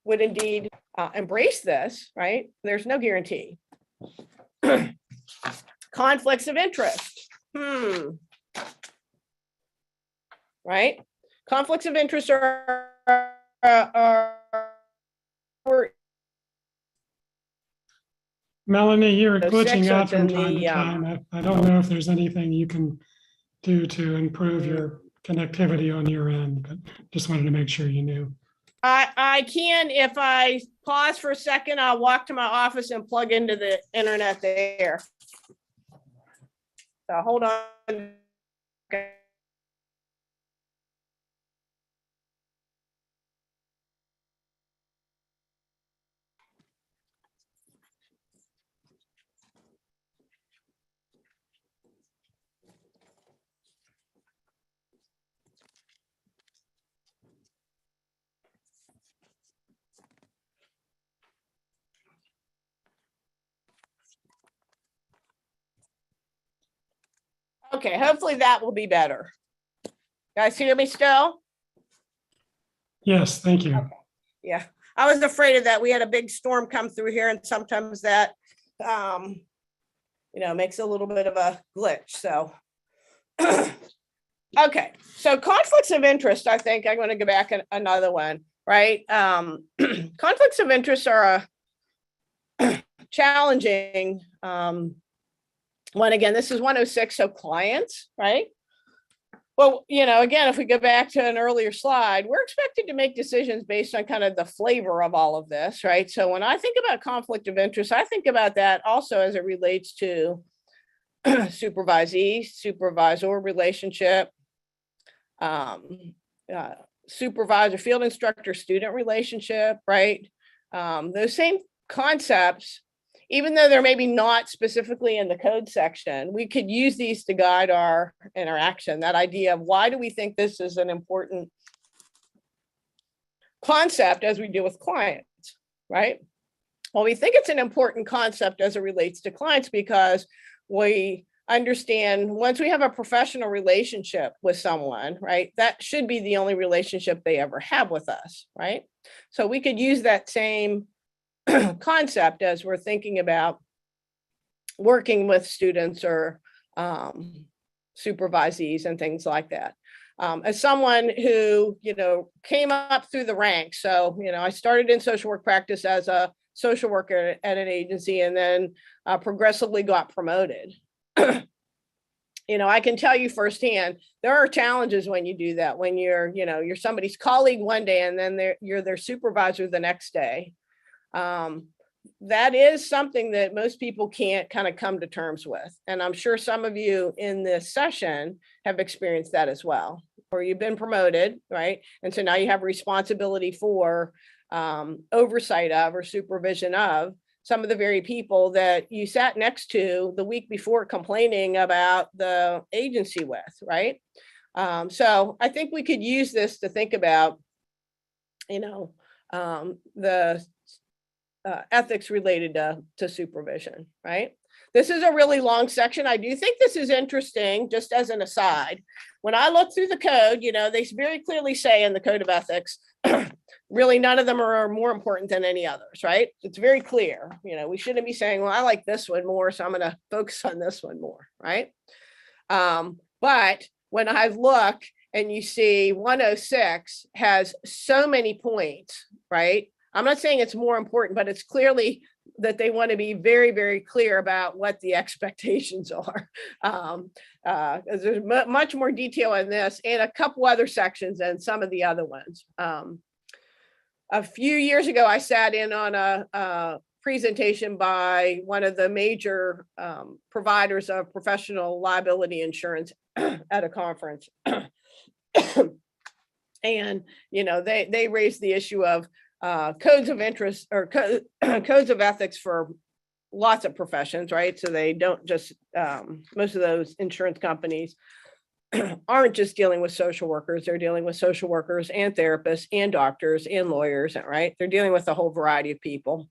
would indeed embrace this, right? There's no guarantee. Conflicts of interest. Right? Conflicts of interest are Melanie, you're So glitching six, out so from it's in time to the, time. I don't know if there's anything you can do to improve your connectivity on your end, but just wanted to make sure you knew. I can, if I pause for a second, I'll walk to my office and plug into the internet there. So hold on. Okay, hopefully that will be better. Guys hear me still? Yes, thank you. Okay. Yeah, I was afraid of that. We had a big storm come through here and sometimes that, makes a little bit of a glitch, so. Okay, so conflicts of interest, I think I'm going to go back another one, right? Conflicts of interest are a challenging When again, this is 106, so clients, right? Well, again, if we go back to an earlier slide, we're expected to make decisions based on kind of the flavor of all of this, right? So when I think about conflict of interest, I think about that also as it relates to supervisee, supervisor relationship, supervisor, field instructor, student relationship, right? Those same concepts, even though they're maybe not specifically in the code section, we could use these to guide our interaction. That idea of why do we think this is an important concept as we deal with clients, right? Well, we think it's an important concept as it relates to clients because we understand once we have a professional relationship with someone, right, that should be the only relationship they ever have with us, right? So we could use that same concept as we're thinking about working with students or supervisees and things like that. As someone who, came up through the ranks, so, I started in social work practice as a social worker at an agency and then progressively got promoted. I can tell you firsthand, there are challenges when you do that, when you're somebody's colleague one day and then you're their supervisor the next day. That is something that most people can't kind of come to terms with. And I'm sure some of you in this session have experienced that as well, or you've been promoted, right? And so now you have responsibility for oversight of or supervision of some of the very people that you sat next to the week before complaining about the agency with, right? So I think we could use this to think about, the ethics related to supervision, right? This is a really long section. I do think this is interesting, just as an aside. When I look through the code, they very clearly say in the code of ethics, really none of them are more important than any others, right? It's very clear. We shouldn't be saying, well, I like this one more, so I'm going to focus on this one more, right? But when I look and you see 106 has so many points, right? I'm not saying it's more important, but it's clearly that they want to be very, very clear about what the expectations are. There's much more detail in this and a couple other sections than some of the other ones. A few years ago, I sat in on a presentation by one of the major providers of professional liability insurance at a conference. And, they raised the issue of codes of interest or codes of ethics for lots of professions, right? So they don't just, most of those insurance companies aren't just dealing with social workers, they're dealing with social workers and therapists and doctors and lawyers, right? They're dealing with a whole variety of people.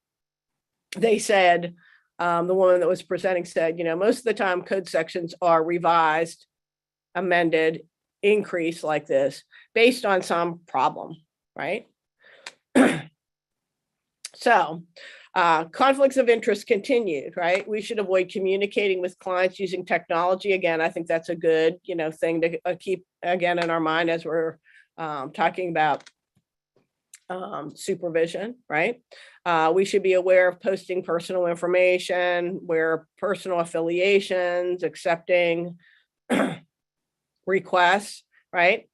They said, the woman that was presenting said, most of the time code sections are revised, amended, increased like this based on some problem, right? So conflicts of interest continued, right? We should avoid communicating with clients using technology. Again, I think that's a good, thing to keep again in our mind as we're talking about supervision, right? We should be aware of posting personal information, where personal affiliations, accepting requests, right?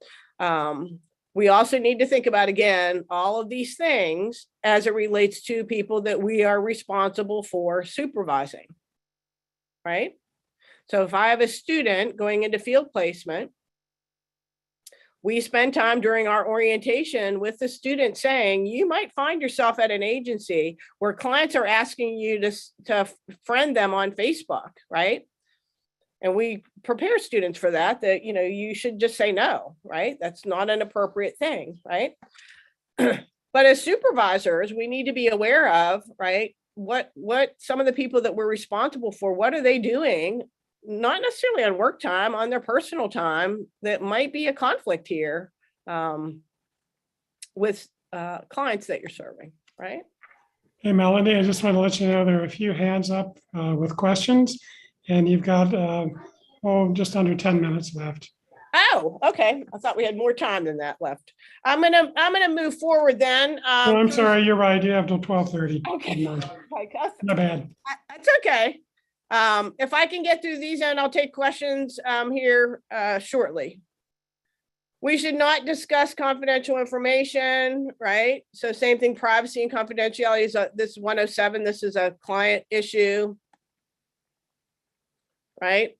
We also need to think about, again, all of these things as it relates to people that we are responsible for supervising, right? So if I have a student going into field placement, we spend time during our orientation with the student saying, you might find yourself at an agency where clients are asking you to friend them on Facebook, right? And we prepare students for that, you should just say no, right? That's not an appropriate thing, right? But as supervisors, we need to be aware of, right, what some of the people that we're responsible for, what are they doing, not necessarily on work time, on their personal time, that might be a conflict here with clients that you're serving, right? Hey, Melanie, I just want to let you know there are a few hands up with questions, and you've got just under 10 minutes left. Oh, okay. I thought we had more time than that left. I'm gonna move forward then. Oh, I'm sorry, you're right. You have till 12:30. Okay. My bad. It's okay. If I can get through these, and I'll take questions here shortly. We should not discuss confidential information, right? So same thing, privacy and confidentiality is this is 107. This is a client issue, right?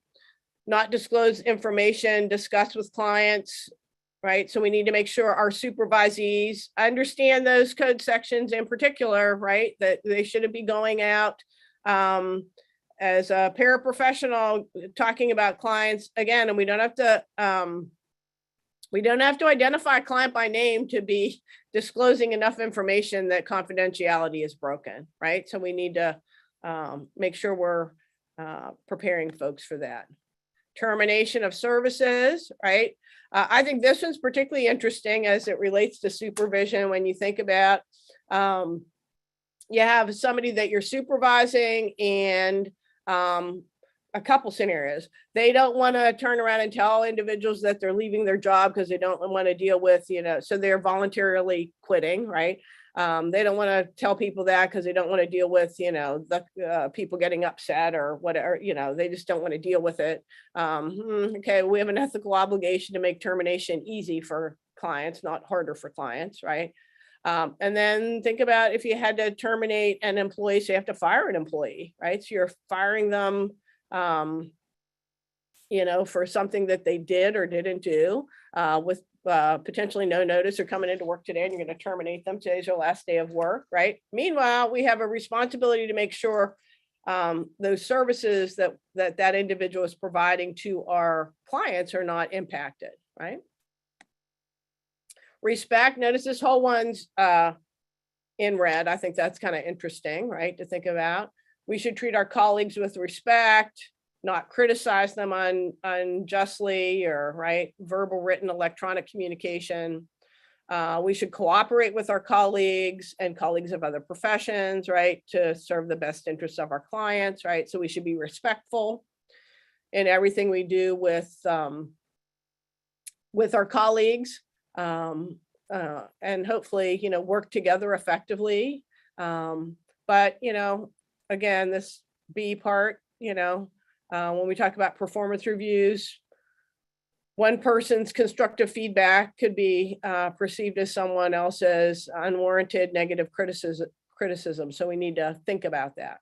Not disclose information discussed with clients, right? So we need to make sure our supervisees understand those code sections in particular, right? That they shouldn't be going out as a paraprofessional talking about clients again, and we don't have to identify a client by name to be disclosing enough information that confidentiality is broken, right? So we need to make sure we're preparing folks for that. Termination of services, right? I think this one's particularly interesting as it relates to supervision. When you think about, you have somebody that you're supervising and a couple scenarios. They don't want to turn around and tell individuals that they're leaving their job because they don't want to deal with, so they're voluntarily quitting, right? They don't want to tell people that because they don't want to deal with, the people getting upset or whatever, they just don't want to deal with it. Okay, we have an ethical obligation to make termination easy for clients, not harder for clients, right? And then think about if you had to terminate an employee, so you have to fire an employee, right? So you're firing them, for something that they did or didn't do with potentially no notice or coming into work today and you're going to terminate them. Today's your last day of work, right? Meanwhile, we have a responsibility to make sure those services that individual is providing to our clients are not impacted, right? Respect, notice this whole one's in red. I think that's kind of interesting, right, to think about. We should treat our colleagues with respect, not criticize them unjustly or, right, verbal, written, electronic communication. We should cooperate with our colleagues and colleagues of other professions, right, to serve the best interests of our clients, right? So we should be respectful in everything we do with our colleagues. And hopefully, work together effectively. But, again, this B part, when we talk about performance reviews, one person's constructive feedback could be perceived as someone else's unwarranted negative criticism. So we need to think about that.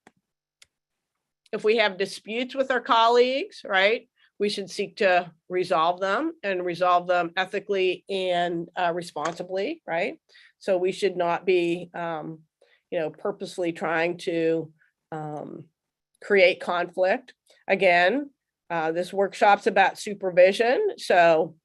If we have disputes with our colleagues, right, we should seek to resolve them and resolve them ethically and responsibly, right? So we should not be, purposely trying to create conflict. Again, this workshop's about supervision. So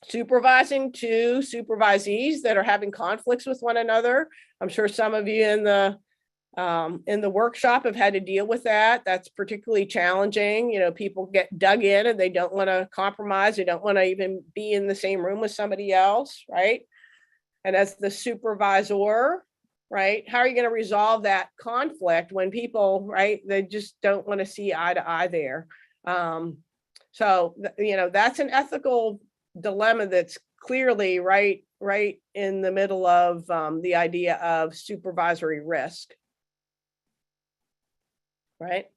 supervising two supervisees that are having conflicts with one another. I'm sure some of you in the workshop have had to deal with that. That's particularly challenging. People get dug in and they don't want to compromise. They don't want to even be in the same room with somebody else, right? And as the supervisor, right, how are you going to resolve that conflict when people, right, they just don't want to see eye to eye there? So, that's an ethical dilemma that's clearly right in the middle of the idea of supervisory risk. Right?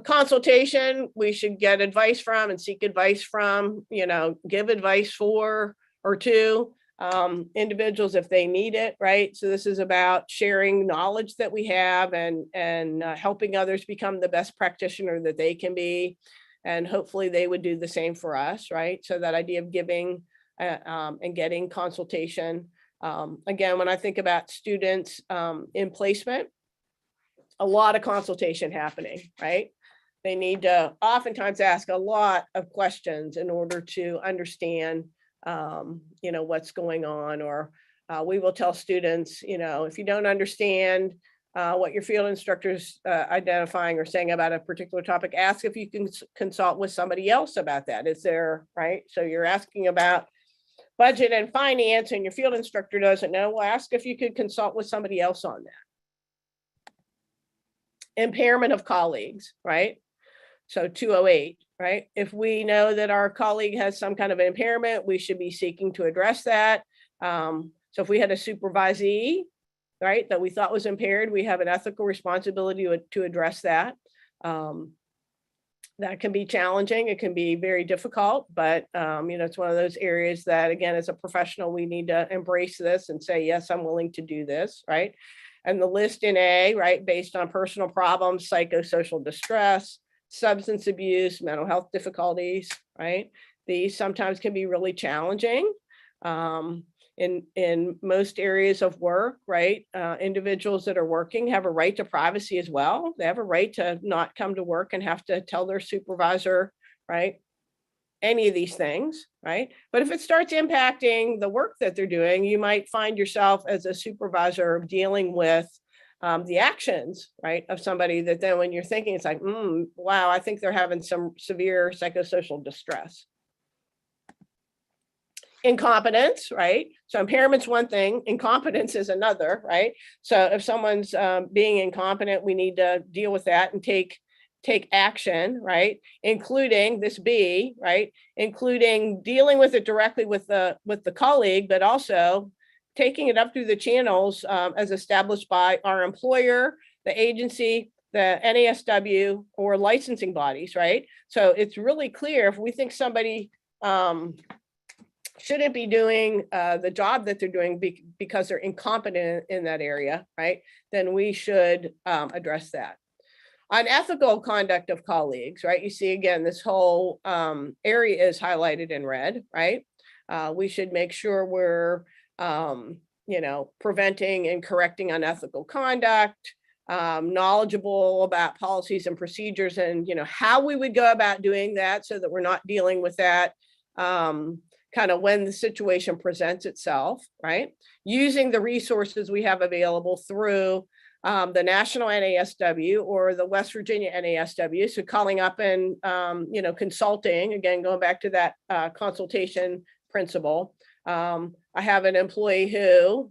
Consultation, we should get advice from and seek advice from, give advice for or to individuals if they need it, right? So this is about sharing knowledge that we have and helping others become the best practitioner that they can be. And hopefully they would do the same for us, right? So that idea of giving and getting consultation. Again, when I think about students in placement, a lot of consultation happening, right? They need to oftentimes ask a lot of questions in order to understand, what's going on. Or we will tell students, if you don't understand what your field instructor's identifying or saying about a particular topic, ask if you can consult with somebody else about that. Is there, right? So you're asking about budget and finance and your field instructor doesn't know, well, ask if you could consult with somebody else on that. Impairment of colleagues, right? So 208, right? If we know that our colleague has some kind of impairment, we should be seeking to address that. So if we had a supervisee, right, that we thought was impaired, we have an ethical responsibility to address that. That can be challenging. It can be very difficult, but it's one of those areas that, again, as a professional, we need to embrace this and say, yes, I'm willing to do this, right? And the list in A, right, based on personal problems, psychosocial distress, substance abuse, mental health difficulties, right? These sometimes can be really challenging. In most areas of work, right? Individuals that are working have a right to privacy as well. They have a right to not come to work and have to tell their supervisor, right? Any of these things, right? But if it starts impacting the work that they're doing, you might find yourself as a supervisor dealing with the actions, right, of somebody that then when you're thinking, it's like, wow, I think they're having some severe psychosocial distress. Incompetence, right? So impairment's one thing, incompetence is another, right? So if someone's being incompetent, we need to deal with that and take action, right? Including this B, right? Including dealing with it directly with the colleague, but also taking it up through the channels as established by our employer, the agency, the NASW, or licensing bodies, right? So it's really clear if we think somebody shouldn't be doing the job that they're doing because they're incompetent in that area, right? Then we should address that. Unethical conduct of colleagues, right? You see, again, this whole area is highlighted in red, right? We should make sure we're, preventing and correcting unethical conduct, knowledgeable about policies and procedures and, how we would go about doing that so that we're not dealing with that kind of when the situation presents itself, right? Using the resources we have available through the national NASW or the West Virginia NASW. So calling up and, consulting, again, going back to that consultation principle. I have an employee who,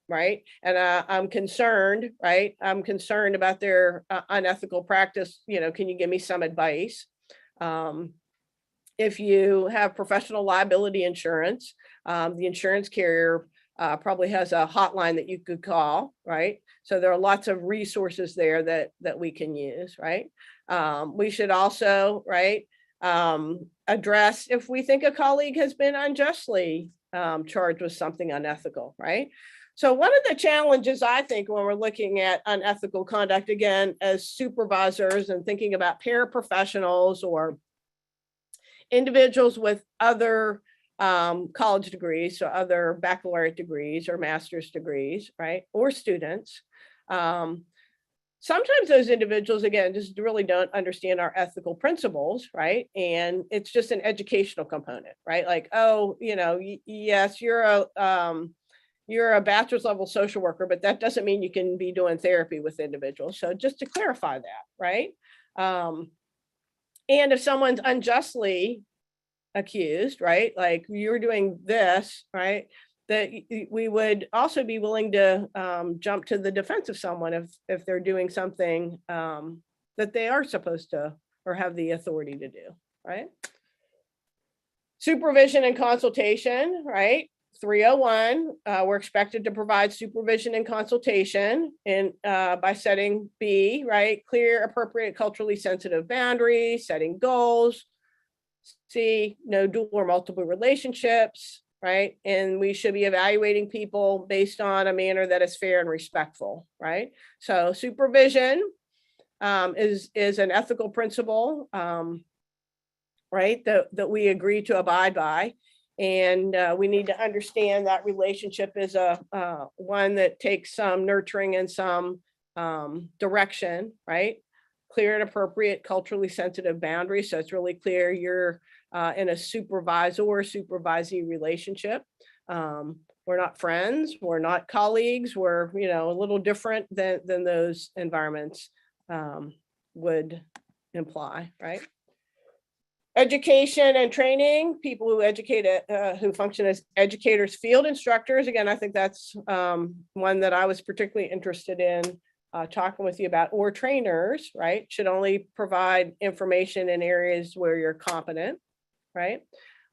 right, and I'm concerned, right? I'm concerned about their unethical practice. Can you give me some advice? If you have professional liability insurance, the insurance carrier probably has a hotline that you could call, right? So there are lots of resources there that we can use, right? We should also, right, address if we think a colleague has been unjustly charged with something unethical, right? So one of the challenges, I think, when we're looking at unethical conduct, again, as supervisors and thinking about paraprofessionals or individuals with other college degrees, so other baccalaureate degrees or master's degrees, right, or students. Sometimes those individuals, again, just really don't understand our ethical principles, right? And it's just an educational component, right? Like, oh, yes, you're a bachelor's level social worker, but that doesn't mean you can be doing therapy with individuals. So just to clarify that, right? And if someone's unjustly accused, right, like you're doing this, right, that we would also be willing to jump to the defense of someone if they're doing something that they are supposed to or have the authority to do, right? Supervision and consultation, right? 301, we're expected to provide supervision and consultation by setting B, right? Clear, appropriate, culturally sensitive boundaries, setting goals. C, no dual or multiple relationships, right? And we should be evaluating people based on a manner that is fair and respectful, right? So supervision is an ethical principle, right? That we agree to abide by. And we need to understand that relationship is one that takes some nurturing and some direction, right? Clear and appropriate, culturally sensitive boundaries. So it's really clear you're in a supervisor-supervisee relationship. We're not friends, we're not colleagues, we're a little different than those environments would imply, right? Education and training, people who educate, who function as educators, field instructors. Again, I think that's one that I was particularly interested in talking with you about, or trainers, right? Should only provide information in areas where you're competent, right?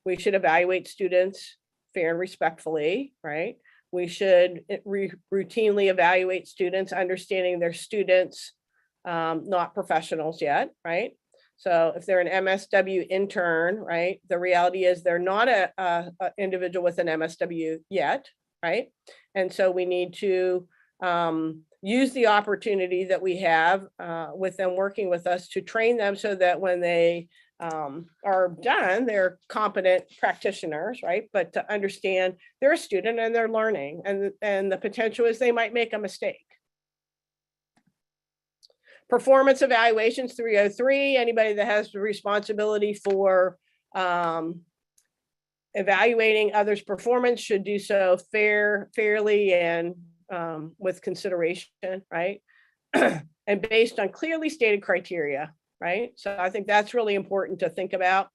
We should evaluate students fair and respectfully, right? We should routinely evaluate students, understanding their students' not professionals yet, right? So if they're an MSW intern, right, the reality is they're not a individual with an MSW yet, right? And so we need to use the opportunity that we have with them working with us to train them so that when they are done, they're competent practitioners, right? But to understand they're a student and they're learning, and the potential is they might make a mistake. Performance evaluations 303, anybody that has the responsibility for evaluating others' performance should do so fairly and with consideration, right? And based on clearly stated criteria, right? So I think that's really important to think about.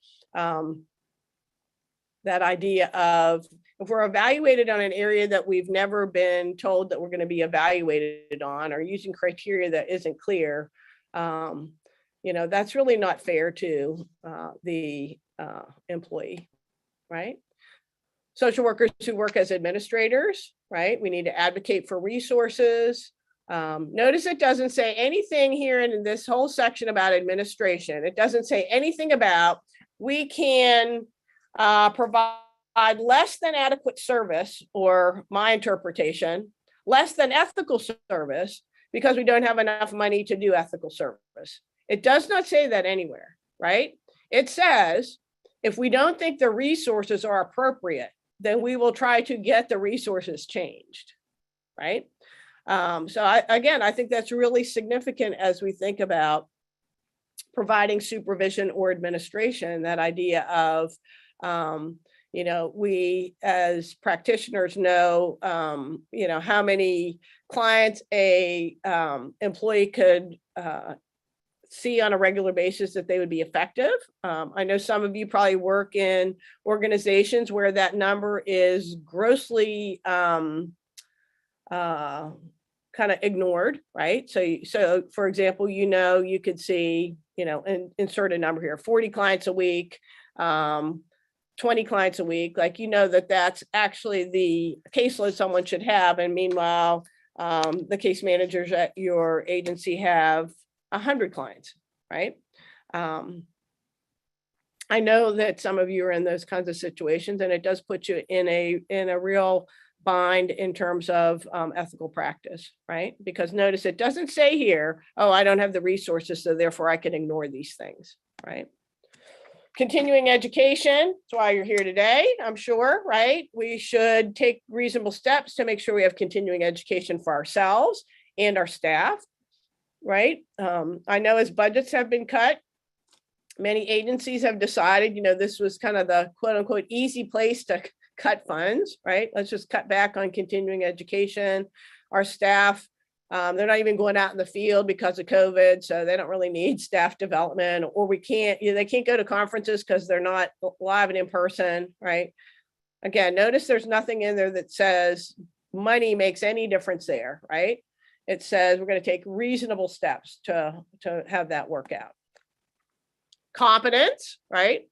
That idea of if we're evaluated on an area that we've never been told that we're going to be evaluated on, or using criteria that isn't clear, that's really not fair to the employee, right? Social workers who work as administrators, right? We need to advocate for resources. Notice it doesn't say anything here in this whole section about administration. It doesn't say anything about we can provide less than adequate service, or my interpretation, less than ethical service because we don't have enough money to do ethical service. It does not say that anywhere, right? It says if we don't think the resources are appropriate, then we will try to get the resources changed, right? So I think that's really significant as we think about providing supervision or administration, that idea of, we as practitioners know, how many clients a employee could see on a regular basis that they would be effective. I know some of you probably work in organizations where that number is grossly kind of ignored, right? So for example, you could see, insert a number here, 40 clients a week, 20 clients a week, that's actually the caseload someone should have. And meanwhile, the case managers at your agency have 100 clients, right? I know that some of you are in those kinds of situations, and it does put you in a real bind in terms of ethical practice, right? Because notice it doesn't say here, oh, I don't have the resources, so therefore I can ignore these things, right? Continuing education, that's why you're here today, I'm sure, right? We should take reasonable steps to make sure we have continuing education for ourselves and our staff, right? I know as budgets have been cut, many agencies have decided, this was kind of the quote unquote easy place to cut funds, right? Let's just cut back on continuing education. Our staff, they're not even going out in the field because of COVID, so they don't really need staff development, or they can't go to conferences because they're not live and in person, right? Again, notice there's nothing in there that says money makes any difference there, right? It says we're going to take reasonable steps to have that work out. Competence, right?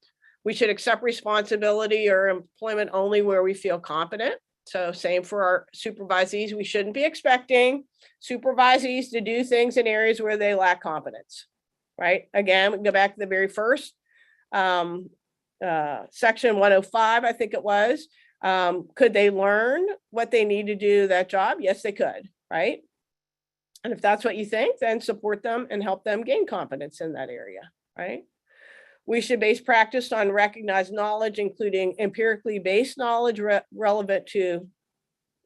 We should accept responsibility or employment only where we feel competent. So same for our supervisees. We shouldn't be expecting supervisees to do things in areas where they lack competence, right? Again, we can go back to the very first section 105, I think it was. Could they learn what they need to do that job? Yes, they could, right? And if that's what you think, then support them and help them gain competence in that area, right? We should base practice on recognized knowledge, including empirically based knowledge relevant to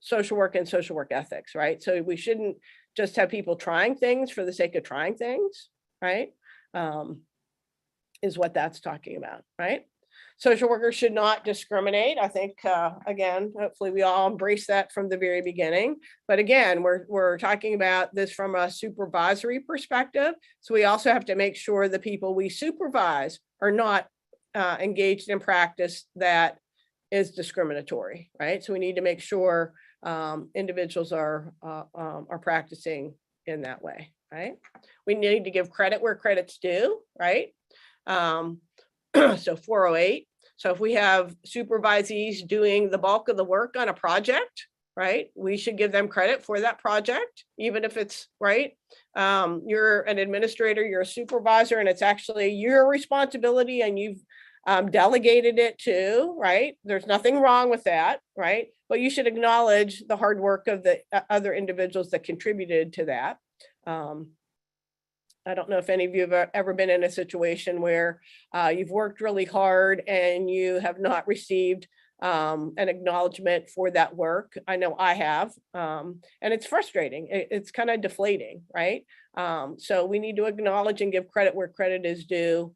social work and social work ethics, right? So we shouldn't just have people trying things for the sake of trying things, right? Is what that's talking about, right? Social workers should not discriminate. I think, again, hopefully we all embrace that from the very beginning. But again, we're talking about this from a supervisory perspective. So we also have to make sure the people we supervise are not engaged in practice that is discriminatory, right? So we need to make sure individuals are practicing in that way, right? We need to give credit where credit's due, right? So 408. So if we have supervisees doing the bulk of the work on a project, right? We should give them credit for that project, even if it's right. You're an administrator, you're a supervisor, and it's actually your responsibility and you've delegated it to, right? There's nothing wrong with that, right? But you should acknowledge the hard work of the other individuals that contributed to that. I don't know if any of you have ever been in a situation where you've worked really hard and you have not received an acknowledgement for that work. I know I have, and it's frustrating. It's kind of deflating, right? So we need to acknowledge and give credit where credit is due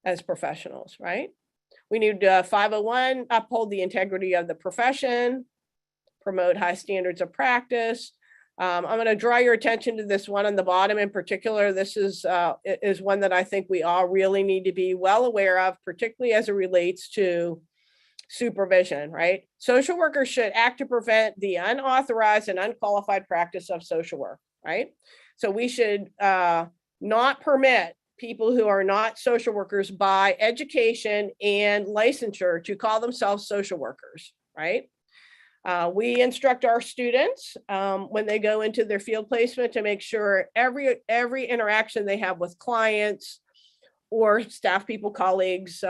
as professionals, right? We need 501, uphold the integrity of the profession, promote high standards of practice. I'm going to draw your attention to this one on the bottom in particular. This is one that I think we all really need to be well aware of, particularly as it relates to supervision, right? Social workers should act to prevent the unauthorized and unqualified practice of social work, right? So we should not permit people who are not social workers by education and licensure to call themselves social workers, right? We instruct our students when they go into their field placement to make sure every interaction they have with clients or staff people, colleagues,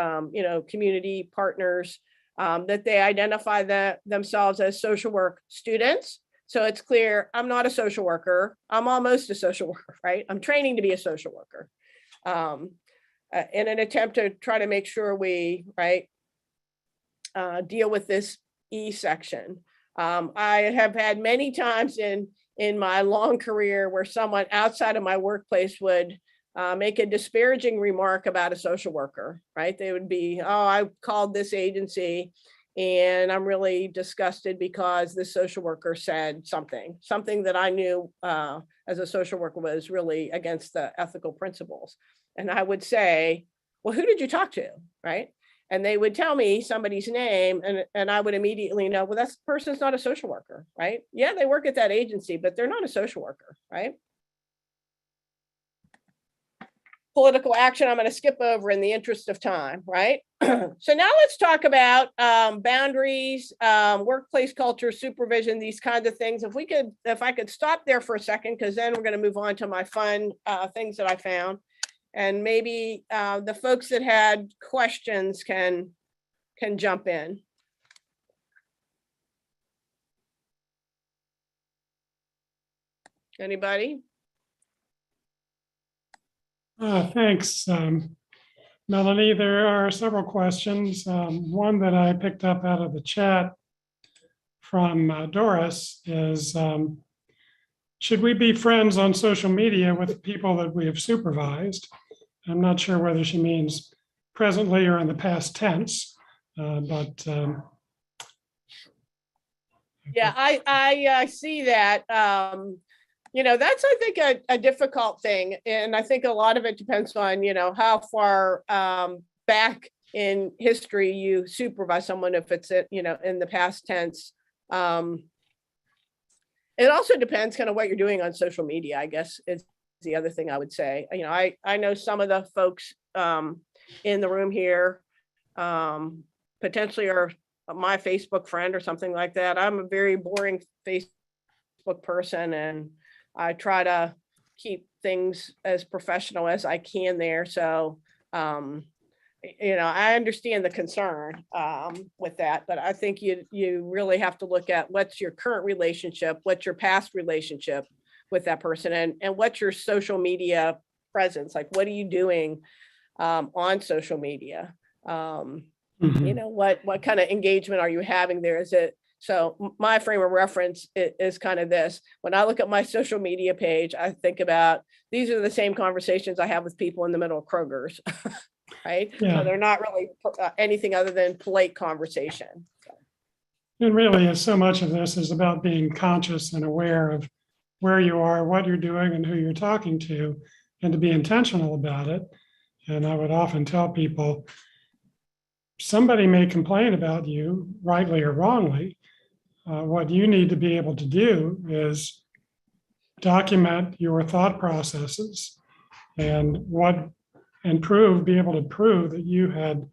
community partners, that they identify themselves as social work students. So it's clear, I'm not a social worker. I'm almost a social worker, right? I'm training to be a social worker. In an attempt to try to make sure we, deal with this E section. I have had many times in my long career where someone outside of my workplace would make a disparaging remark about a social worker, right? They would be, oh, I called this agency and I'm really disgusted because this social worker said something that I knew as a social worker was really against the ethical principles. And I would say, well, who did you talk to, right? And they would tell me somebody's name and I would immediately know, well, that person's not a social worker, right? Yeah, they work at that agency, but they're not a social worker, right? Political action, I'm going to skip over in the interest of time, right? So now let's talk about boundaries, workplace culture, supervision, these kinds of things. If I could stop there for a second, because then we're going to move on to my fun things that I found. And maybe the folks that had questions can jump in. Anybody? Thanks, Melanie. There are several questions. One that I picked up out of the chat from Doris is, should we be friends on social media with people that we have supervised? I'm not sure whether she means presently or in the past tense, but yeah, I see that. That's, I think, a difficult thing. And I think a lot of it depends on, how far back in history you supervise someone, if it's, in the past tense. It also depends kind of what you're doing on social media, I guess, is the other thing I would say. I know some of the folks in the room here potentially are my Facebook friend or something like that. I'm a very boring Facebook person, and I try to keep things as professional as I can there. So, I understand the concern with that, but I think you really have to look at what's your current relationship, what's your past relationship with that person, and what's your social media presence. Like, what are you doing on social media? What kind of engagement are you having there? Is it, so my frame of reference is kind of this. When I look at my social media page, I think about, these are the same conversations I have with people in the middle of Kroger's, right? Yeah. So they're not really anything other than polite conversation. And really, so much of this is about being conscious and aware of where you are, what you're doing, and who you're talking to, and to be intentional about it. And I would often tell people, somebody may complain about you, rightly or wrongly. What you need to be able to do is document your thought processes and be able to prove that you had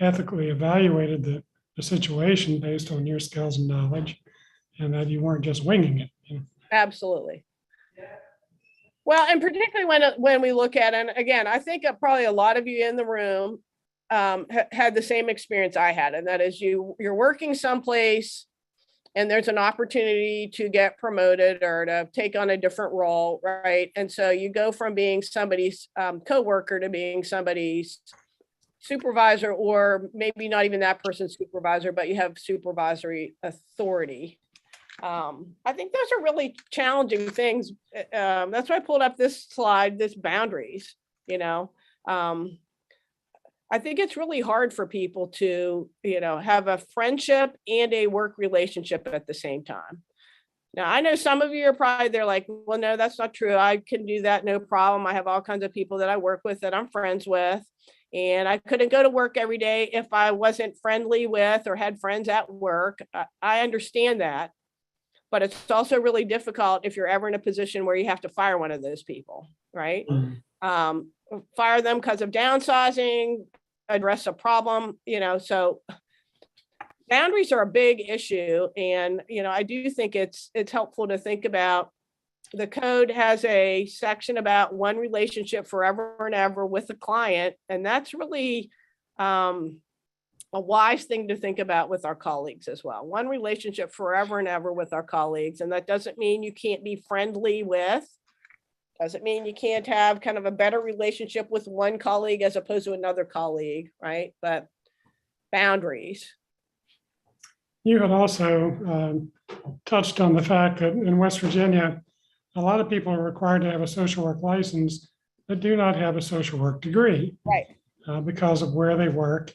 ethically evaluated the situation based on your skills and knowledge, and that you weren't just winging it. You know? Absolutely. Well, and particularly when we look at, and again, I think probably a lot of you in the room had the same experience I had, and that is you're working someplace and there's an opportunity to get promoted or to take on a different role, right? And so you go from being somebody's coworker to being somebody's supervisor, or maybe not even that person's supervisor, but you have supervisory authority. I think those are really challenging things. That's why I pulled up this slide, this boundaries, you know. I think it's really hard for people to, you know, have a friendship and a work relationship at the same time. Now, I know some of you are probably, they're like, well, no, that's not true. I can do that, no problem. I have all kinds of people that I work with that I'm friends with. And I couldn't go to work every day if I wasn't friendly with or had friends at work. I understand that. But it's also really difficult if you're ever in a position where you have to fire one of those people, right? Fire them because of downsizing, address a problem, you know, so boundaries are a big issue. And, you know, I do think it's helpful to think about, the code has a section about one relationship forever and ever with the client. And that's really a wise thing to think about with our colleagues as well. One relationship forever and ever with our colleagues. And that doesn't mean you can't be friendly with, doesn't mean you can't have kind of a better relationship with one colleague as opposed to another colleague, right? But boundaries. You had also touched on the fact that in West Virginia, a lot of people are required to have a social work license that do not have a social work degree, right? Because of where they work.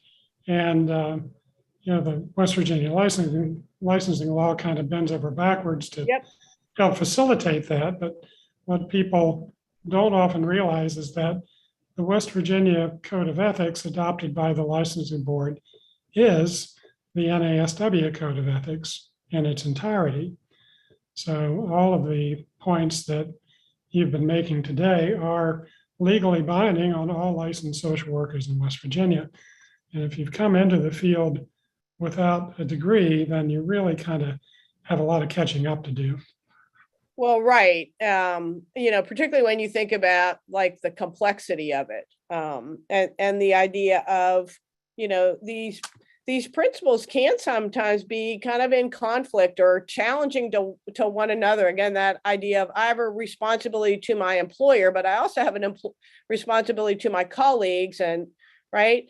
And you know, the West Virginia licensing law kind of bends over backwards to help facilitate that. But what people don't often realize is that the West Virginia Code of Ethics adopted by the licensing board is the NASW Code of Ethics in its entirety. So all of the points that you've been making today are legally binding on all licensed social workers in West Virginia. And if you've come into the field without a degree, then you really kind of have a lot of catching up to do. Well, right. You know, particularly when you think about like the complexity of it, and the idea of, you know, these principles can sometimes be kind of in conflict or challenging to one another. Again, that idea of I have a responsibility to my employer, but I also have an responsibility to my colleagues, and right.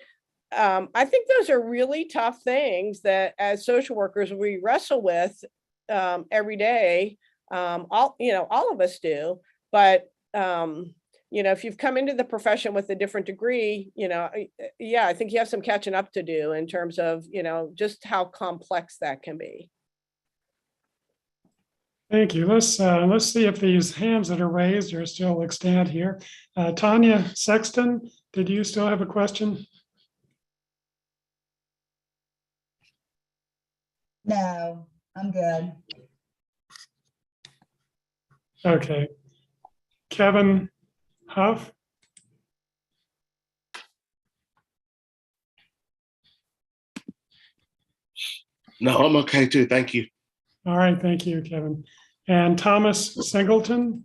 I think those are really tough things that as social workers we wrestle with every day. All of us do, but you know, if you've come into the profession with a different degree, you know, yeah, I think you have some catching up to do in terms of, you know, just how complex that can be. Thank you. Let's see if these hands that are raised are still extant here. Tanya Sexton, did you still have a question? No, I'm good. Okay. Kevin Huff. No, I'm okay too. Thank you. All right. Thank you, Kevin. And Thomas Singleton.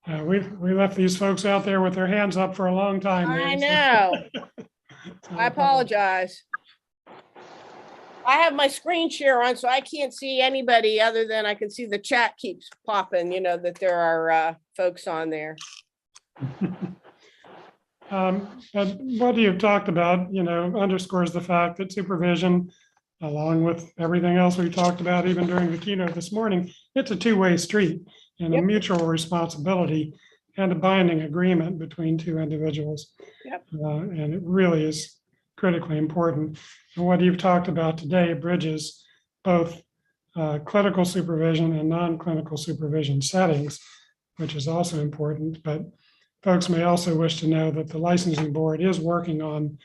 We left these folks out there with their hands up for a long time. I know. I apologize. I have my screen share on, so I can't see anybody other than I can see the chat keeps popping, you know, that there are folks on there. But what you've talked about, you know, underscores the fact that supervision, along with everything else we talked about, even during the keynote this morning, it's a two-way street and a mutual responsibility and a binding agreement between two individuals. And it really is critically important. And what you've talked about today bridges both clinical supervision and non-clinical supervision settings, which is also important. But folks may also wish to know that the licensing board is working on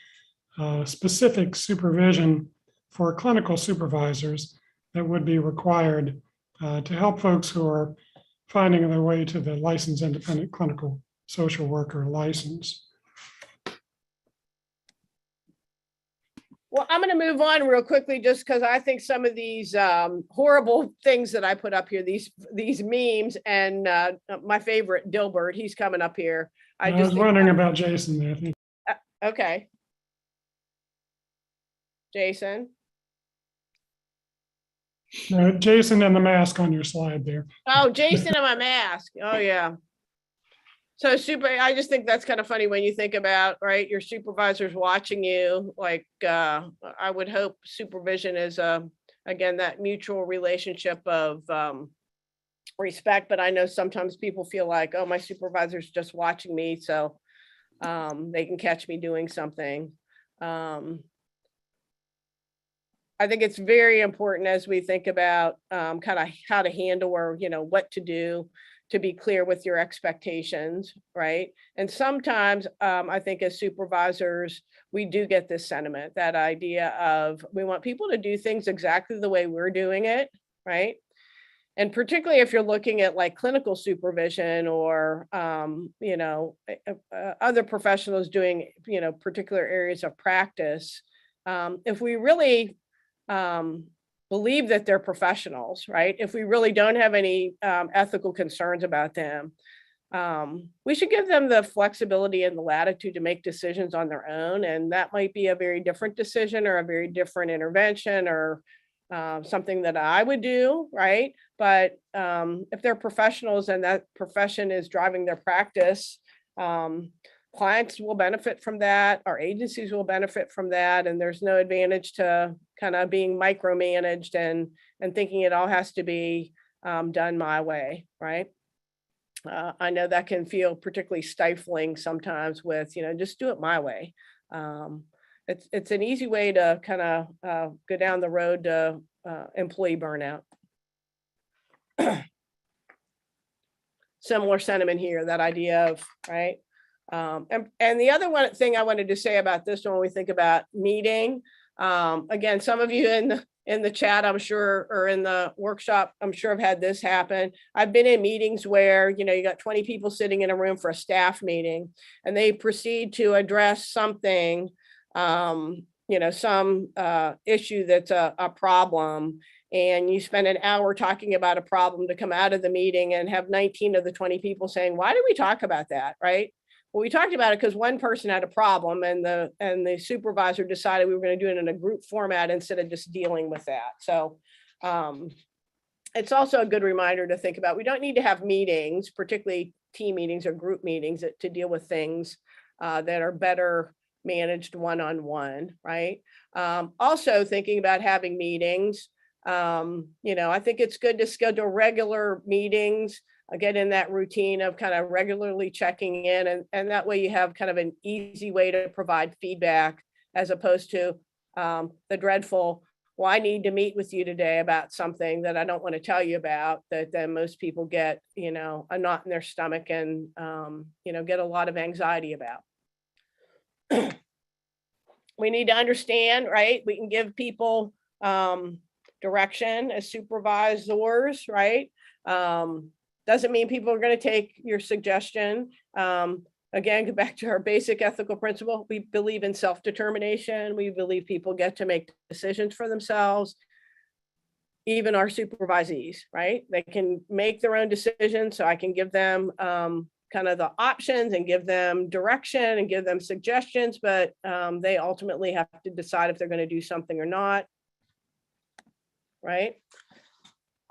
specific supervision for clinical supervisors that would be required to help folks who are finding their way to the licensed independent clinical social worker license. Well, I'm going to move on real quickly, just because I think some of these horrible things that I put up here, these memes, and my favorite, Dilbert, he's coming up here. I just was think wondering about Jason there. I think okay. Jason. Jason and the mask on your slide there. Oh, Jason and my mask. Oh, yeah. So I just think that's kind of funny when you think about, right, your supervisor's watching you. Like, I would hope supervision is, again, that mutual relationship of respect. But I know sometimes people feel like, oh, my supervisor's just watching me, so they can catch me doing something. I think it's very important as we think about kind of how to handle or, what to do, to be clear with your expectations, right? And sometimes I think as supervisors, we do get this sentiment, that idea of we want people to do things exactly the way we're doing it, right? And particularly if you're looking at like clinical supervision or, other professionals doing, particular areas of practice, if we really believe that they're professionals, right? If we really don't have any ethical concerns about them, we should give them the flexibility and the latitude to make decisions on their own. And that might be a very different decision or a very different intervention or something that I would do, right? But if they're professionals and that profession is driving their practice, clients will benefit from that. Our agencies will benefit from that. And there's no advantage to kind of being micromanaged and thinking it all has to be done my way, right? I know that can feel particularly stifling sometimes with, just do it my way. It's an easy way to kind of go down the road to employee burnout. Similar sentiment here, that idea of, right? And the other thing I wanted to say about this when we think about meeting, again, some of you in the chat, I'm sure, or in the workshop, I'm sure have had this happen. I've been in meetings where, you got 20 people sitting in a room for a staff meeting, and they proceed to address something, some issue that's a problem. And you spend an hour talking about a problem to come out of the meeting and have 19 of the 20 people saying, why did we talk about that, right? Well, we talked about it because one person had a problem and the supervisor decided we were going to do it in a group format instead of just dealing with that. So it's also a good reminder to think about, we don't need to have meetings, particularly team meetings or group meetings, to deal with things that are better managed one-on-one, right? Also thinking about having meetings, I think it's good to schedule regular meetings, get in that routine of kind of regularly checking in, and that way you have kind of an easy way to provide feedback, as opposed to the dreadful, well, I need to meet with you today about something that I don't want to tell you about, that then most people get, a knot in their stomach and, get a lot of anxiety about. We need to understand, right? We can give people direction as supervisors, right? Doesn't mean people are going to take your suggestion. Again, go back to our basic ethical principle. We believe in self-determination. We believe people get to make decisions for themselves. Even our supervisees, right? They can make their own decisions. So I can give them kind of the options and give them direction and give them suggestions, but they ultimately have to decide if they're going to do something or not. Right?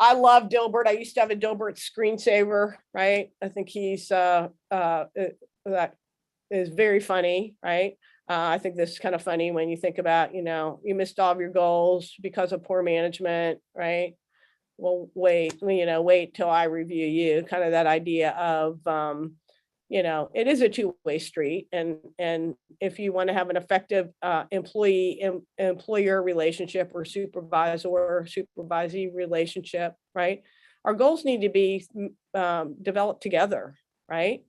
I love Dilbert. I used to have a Dilbert screensaver, right? I think he's that is very funny, right? I think this is kind of funny when you think about, you missed all of your goals because of poor management, right? Well, wait till I review you. Kind of that idea of, it is a two-way street, and if you want to have an effective employer relationship or supervisee relationship, right? Our goals need to be developed together, right?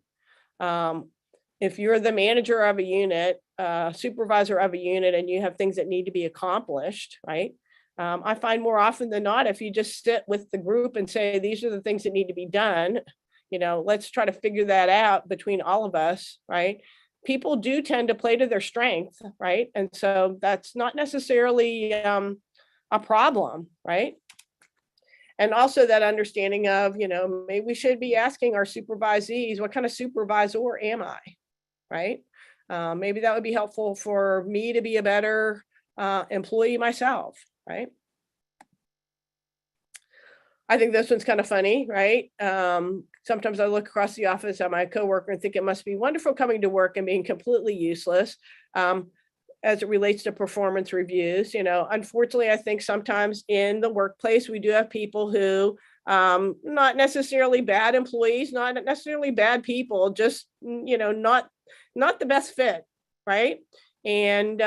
If you're the manager of a unit, supervisor of a unit, and you have things that need to be accomplished, right? I find more often than not, if you just sit with the group and say, these are the things that need to be done, let's try to figure that out between all of us, right? People do tend to play to their strength, right? And so that's not necessarily a problem, right? And also that understanding of, maybe we should be asking our supervisees, what kind of supervisor am I, right? Maybe that would be helpful for me to be a better employee myself, right? I think this one's kind of funny, right? Sometimes I look across the office at my coworker and think it must be wonderful coming to work and being completely useless as it relates to performance reviews. Unfortunately, I think sometimes in the workplace, we do have people who not necessarily bad employees, not necessarily bad people, just, not the best fit, right? And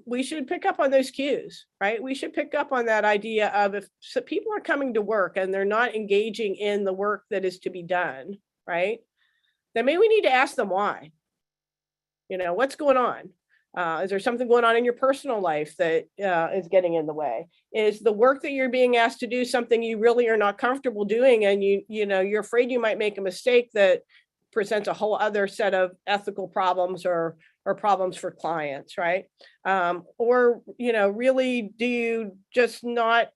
we should pick up on those cues, right? We should pick up on that idea of if people are coming to work and they're not engaging in the work that is to be done, right? Then maybe we need to ask them why. What's going on? Is there something going on in your personal life that is getting in the way? Is the work that you're being asked to do something you really are not comfortable doing, and you're afraid you might make a mistake that presents a whole other set of ethical problems or problems for clients, right? Or really, do you just not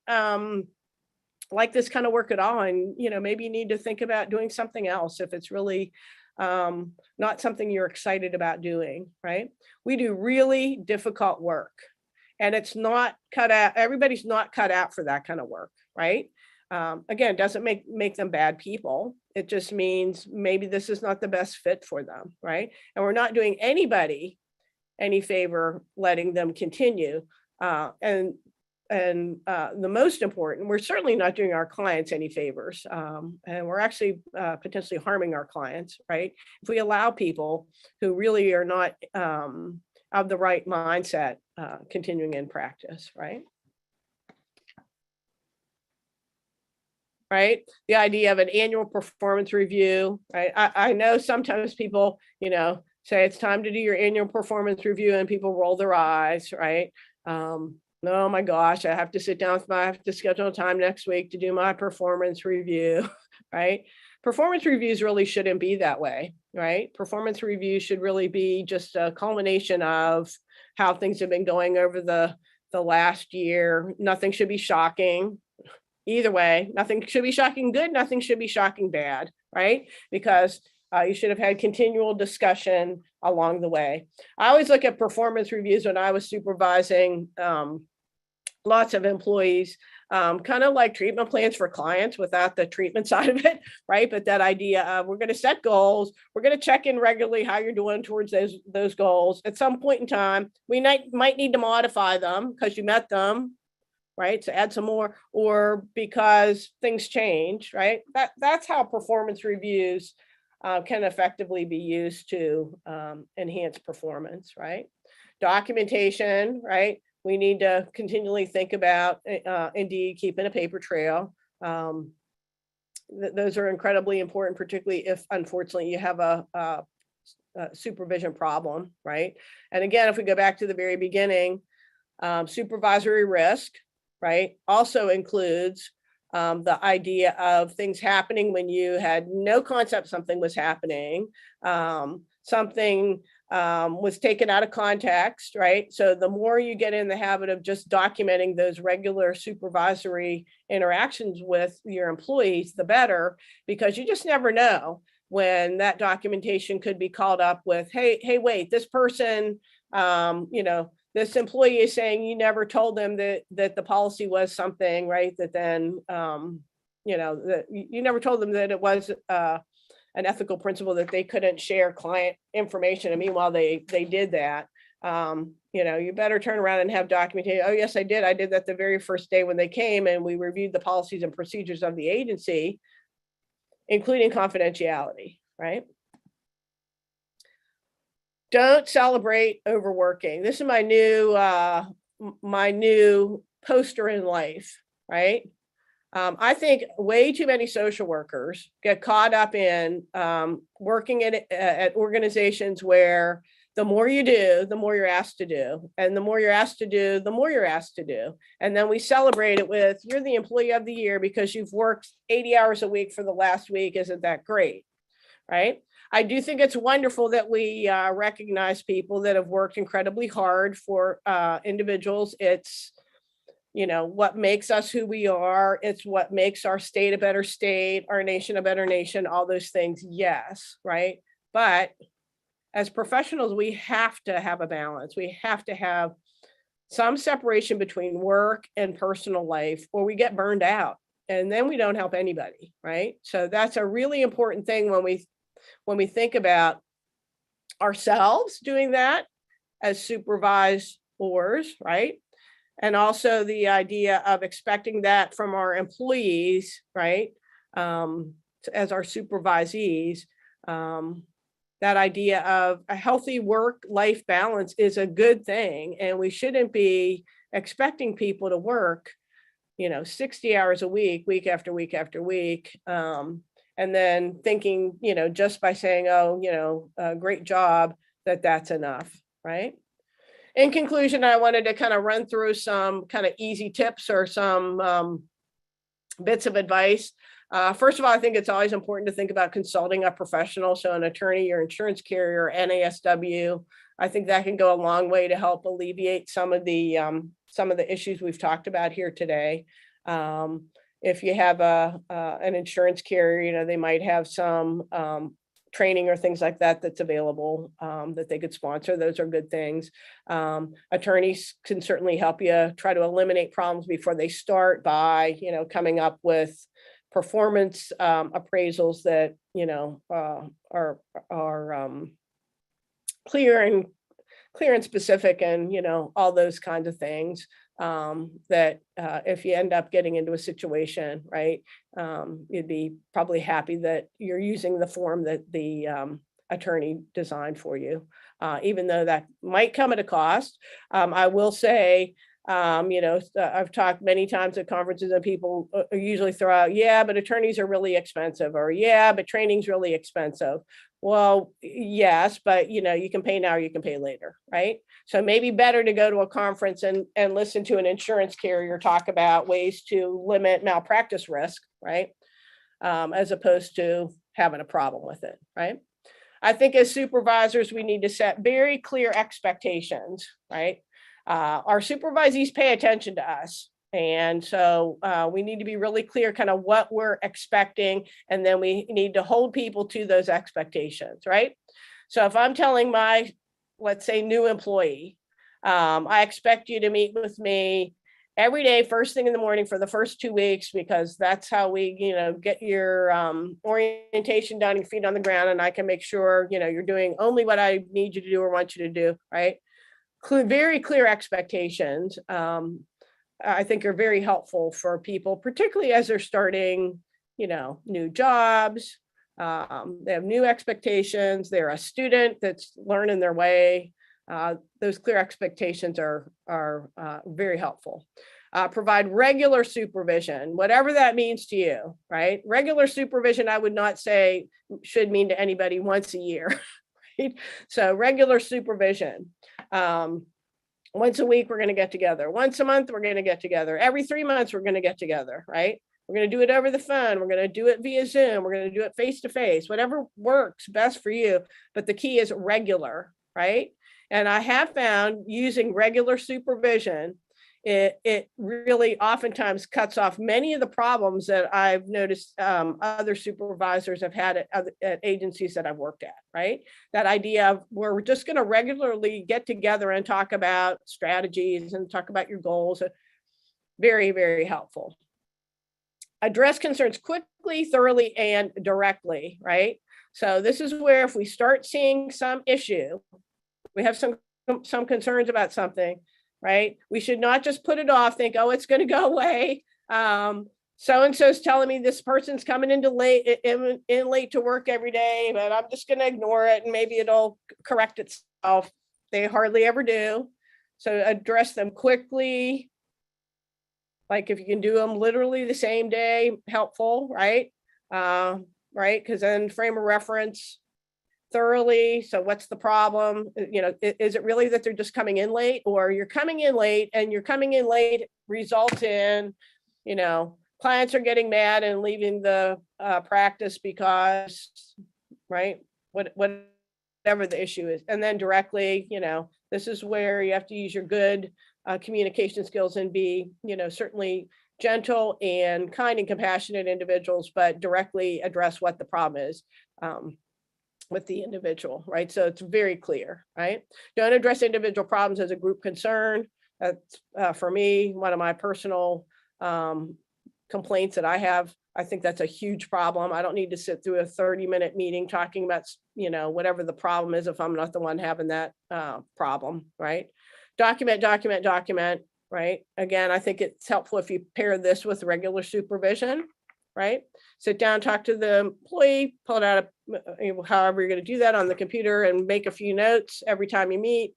like this kind of work at all? And maybe you need to think about doing something else if it's really not something you're excited about doing, right? We do really difficult work, and it's not cut out. Everybody's not cut out for that kind of work, right? Again, it doesn't make them bad people. It just means maybe this is not the best fit for them, right? And we're not doing anybody any favor letting them continue. And the most important, we're certainly not doing our clients any favors, and we're actually potentially harming our clients, right? If we allow people who really are not of the right mindset continuing in practice, right? Right? The idea of an annual performance review, right? I know sometimes people, say it's time to do your annual performance review and people roll their eyes, right? Oh my gosh, I have to sit down I have to schedule time next week to do my performance review, right? Performance reviews really shouldn't be that way, right? Performance reviews should really be just a culmination of how things have been going over the last year. Nothing should be shocking. Either way, nothing should be shocking good, nothing should be shocking bad, right? Because you should have had continual discussion along the way. I always look at performance reviews when I was supervising lots of employees, kind of like treatment plans for clients without the treatment side of it, right? But that idea of we're going to set goals, we're going to check in regularly how you're doing towards those goals. At some point in time, we might need to modify them because you met them, right? So add some more, or because things change, right? That's how performance reviews can effectively be used to enhance performance, right? Documentation, right? We need to continually think about, indeed, keeping a paper trail. Those are incredibly important, particularly if, unfortunately, you have a supervision problem, right? And again, if we go back to the very beginning, supervisory risk, right, also includes the idea of things happening when you had no concept something was happening, something was taken out of context, right? So the more you get in the habit of just documenting those regular supervisory interactions with your employees, the better, because you just never know when that documentation could be called up with, hey, wait, this person, this employee is saying you never told them that the policy was something, right? That then, that you never told them that it was an ethical principle that they couldn't share client information. And meanwhile, they did that. You better turn around and have documentation. Oh, yes, I did. I did that the very first day when they came and we reviewed the policies and procedures of the agency, including confidentiality, right? Don't celebrate overworking. This is my new poster in life, right? I think way too many social workers get caught up in working at organizations where the more you do, the more you're asked to do. And the more you're asked to do, the more you're asked to do. And then we celebrate it with, you're the employee of the year because you've worked 80 hours a week for the last week. Isn't that great? right? I do think it's wonderful that we recognize people that have worked incredibly hard for individuals. It's, you know, what makes us who we are. It's what makes our state a better state, our nation a better nation, all those things. Yes, right? But as professionals, we have to have a balance. We have to have some separation between work and personal life, or we get burned out and then we don't help anybody, right? So that's a really important thing when we think about ourselves doing that as supervisors, right? And also the idea of expecting that from our employees, right? As our supervisees, that idea of a healthy work-life balance is a good thing. And we shouldn't be expecting people to work, you know, 60 hours a week after week after week. And then thinking, you know, just by saying, oh, you know, great job, that's enough, right? In conclusion, I wanted to kind of run through some kind of easy tips or some bits of advice. First of all, I think it's always important to think about consulting a professional. So an attorney, your insurance carrier, NASW. I think that can go a long way to help alleviate some of the issues we've talked about here today. If you have an insurance carrier, you know, they might have some training or things like that that's available that they could sponsor. Those are good things. Attorneys can certainly help you try to eliminate problems before they start by, you know, coming up with performance appraisals that, you know, are clear and specific, and, you know, all those kinds of things that if you end up getting into a situation, right, you'd be probably happy that you're using the form that the attorney designed for you, even though that might come at a cost. I will say, you know, I've talked many times at conferences and people usually throw out, yeah, but attorneys are really expensive, or yeah, but training's really expensive. Well, yes, but you know, you can pay now, or you can pay later, right? So maybe better to go to a conference and listen to an insurance carrier talk about ways to limit malpractice risk, right? As opposed to having a problem with it, right? I think as supervisors, we need to set very clear expectations, right? Our supervisees pay attention to us. And so we need to be really clear kind of what we're expecting. And then we need to hold people to those expectations, right? So if I'm telling my, let's say, new employee, I expect you to meet with me every day, first thing in the morning for the first 2 weeks, because that's how we, you know, get your orientation done, your feet on the ground, and I can make sure, you know, you're doing only what I need you to do or want you to do, right? Very clear expectations, I think, are very helpful for people, particularly as they're starting, you know, new jobs. They have new expectations. They're a student that's learning their way. Those clear expectations are very helpful. Provide regular supervision, whatever that means to you, right? Regular supervision, I would not say should mean to anybody once a year, right? So regular supervision. Once a week, we're going to get together. Once a month, we're going to get together. Every 3 months, we're going to get together, right? We're going to do it over the phone. We're going to do it via Zoom. We're going to do it face to face, whatever works best for you. But the key is regular, right? And I have found using regular supervision, it really oftentimes cuts off many of the problems that I've noticed other supervisors have had at agencies that I've worked at, right? That idea of where we're just going to regularly get together and talk about strategies and talk about your goals. Very, very helpful. Address concerns quickly, thoroughly, and directly, right? So this is where if we start seeing some issue, we have some concerns about something, right? We should not just put it off, think, oh, it's going to go away. So-and-so's telling me this person's coming in late to work every day, but I'm just going to ignore it and maybe it'll correct itself. They hardly ever do. So address them quickly. Like if you can do them literally the same day, helpful, right? Right, because then frame of reference thoroughly. So what's the problem? You know, is it really that they're just coming in late, or you're coming in late and you're coming in late results in, you know, clients are getting mad and leaving the practice because right? Whatever the issue is. And then directly, this is where you have to use your good communication skills and be, certainly gentle and kind and compassionate individuals, but directly address what the problem is with the individual, right? So it's very clear, right? Don't address individual problems as a group concern. That's for me, one of my personal complaints that I have. I think that's a huge problem. I don't need to sit through a 30-minute meeting talking about, whatever the problem is if I'm not the one having that problem, right? Document, right? Again, I think it's helpful if you pair this with regular supervision, right? Sit down, talk to the employee, pull it out, however you're going to do that on the computer, and make a few notes every time you meet.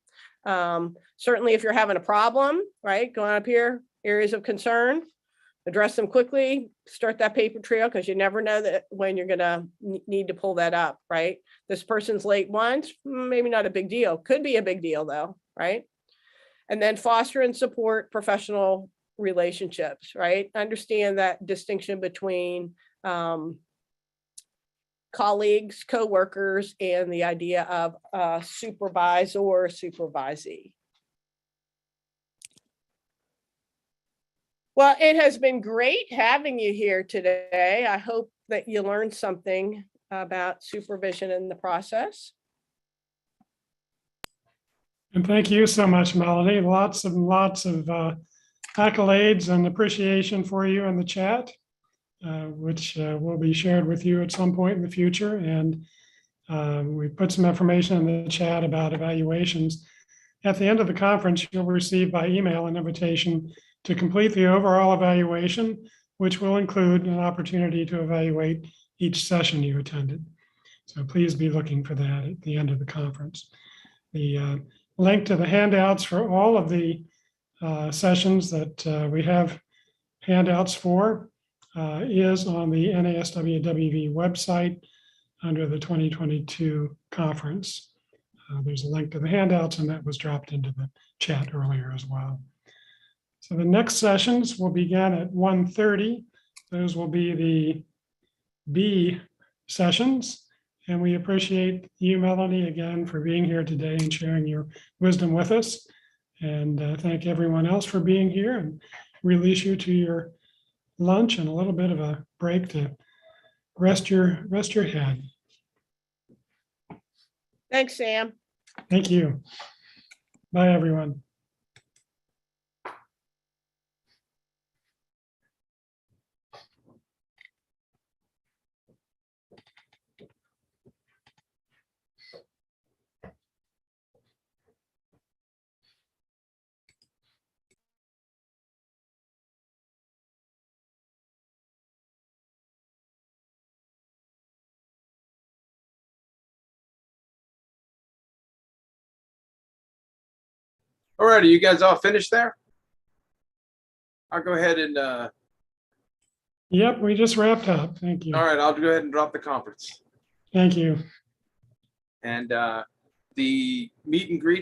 Certainly if you're having a problem, right? Go on up here, areas of concern, address them quickly, start that paper trail, because you never know that when you're going to need to pull that up, right? This person's late once, maybe not a big deal. Could be a big deal though, right? And then foster and support professional relationships, right? Understand that distinction between colleagues, co-workers, and the idea of supervisor or supervisee. Well, it has been great having you here today. I hope that you learned something about supervision in the process. And thank you so much, Melody. Lots of accolades and appreciation for you in the chat, which will be shared with you at some point in the future. And we put some information in the chat about evaluations. At the end of the conference, you'll receive by email an invitation to complete the overall evaluation, which will include an opportunity to evaluate each session you attended. So please be looking for that at the end of the conference. The link to the handouts for all of the sessions that we have handouts for is on the NASW website under the 2022 conference. There's a link to the handouts, and that was dropped into the chat earlier as well. So the next sessions will begin at 1:30. Those will be the B sessions. And we appreciate you, Melanie, again for being here today and sharing your wisdom with us. And thank everyone else for being here, and release you to your lunch and a little bit of a break to rest your head. Thanks, Sam. Thank you. Bye, everyone. All right, are you guys all finished there? I'll go ahead and, Yep, we just wrapped up. Thank you. all right, I'll go ahead and drop the conference. Thank you. And the meet and greet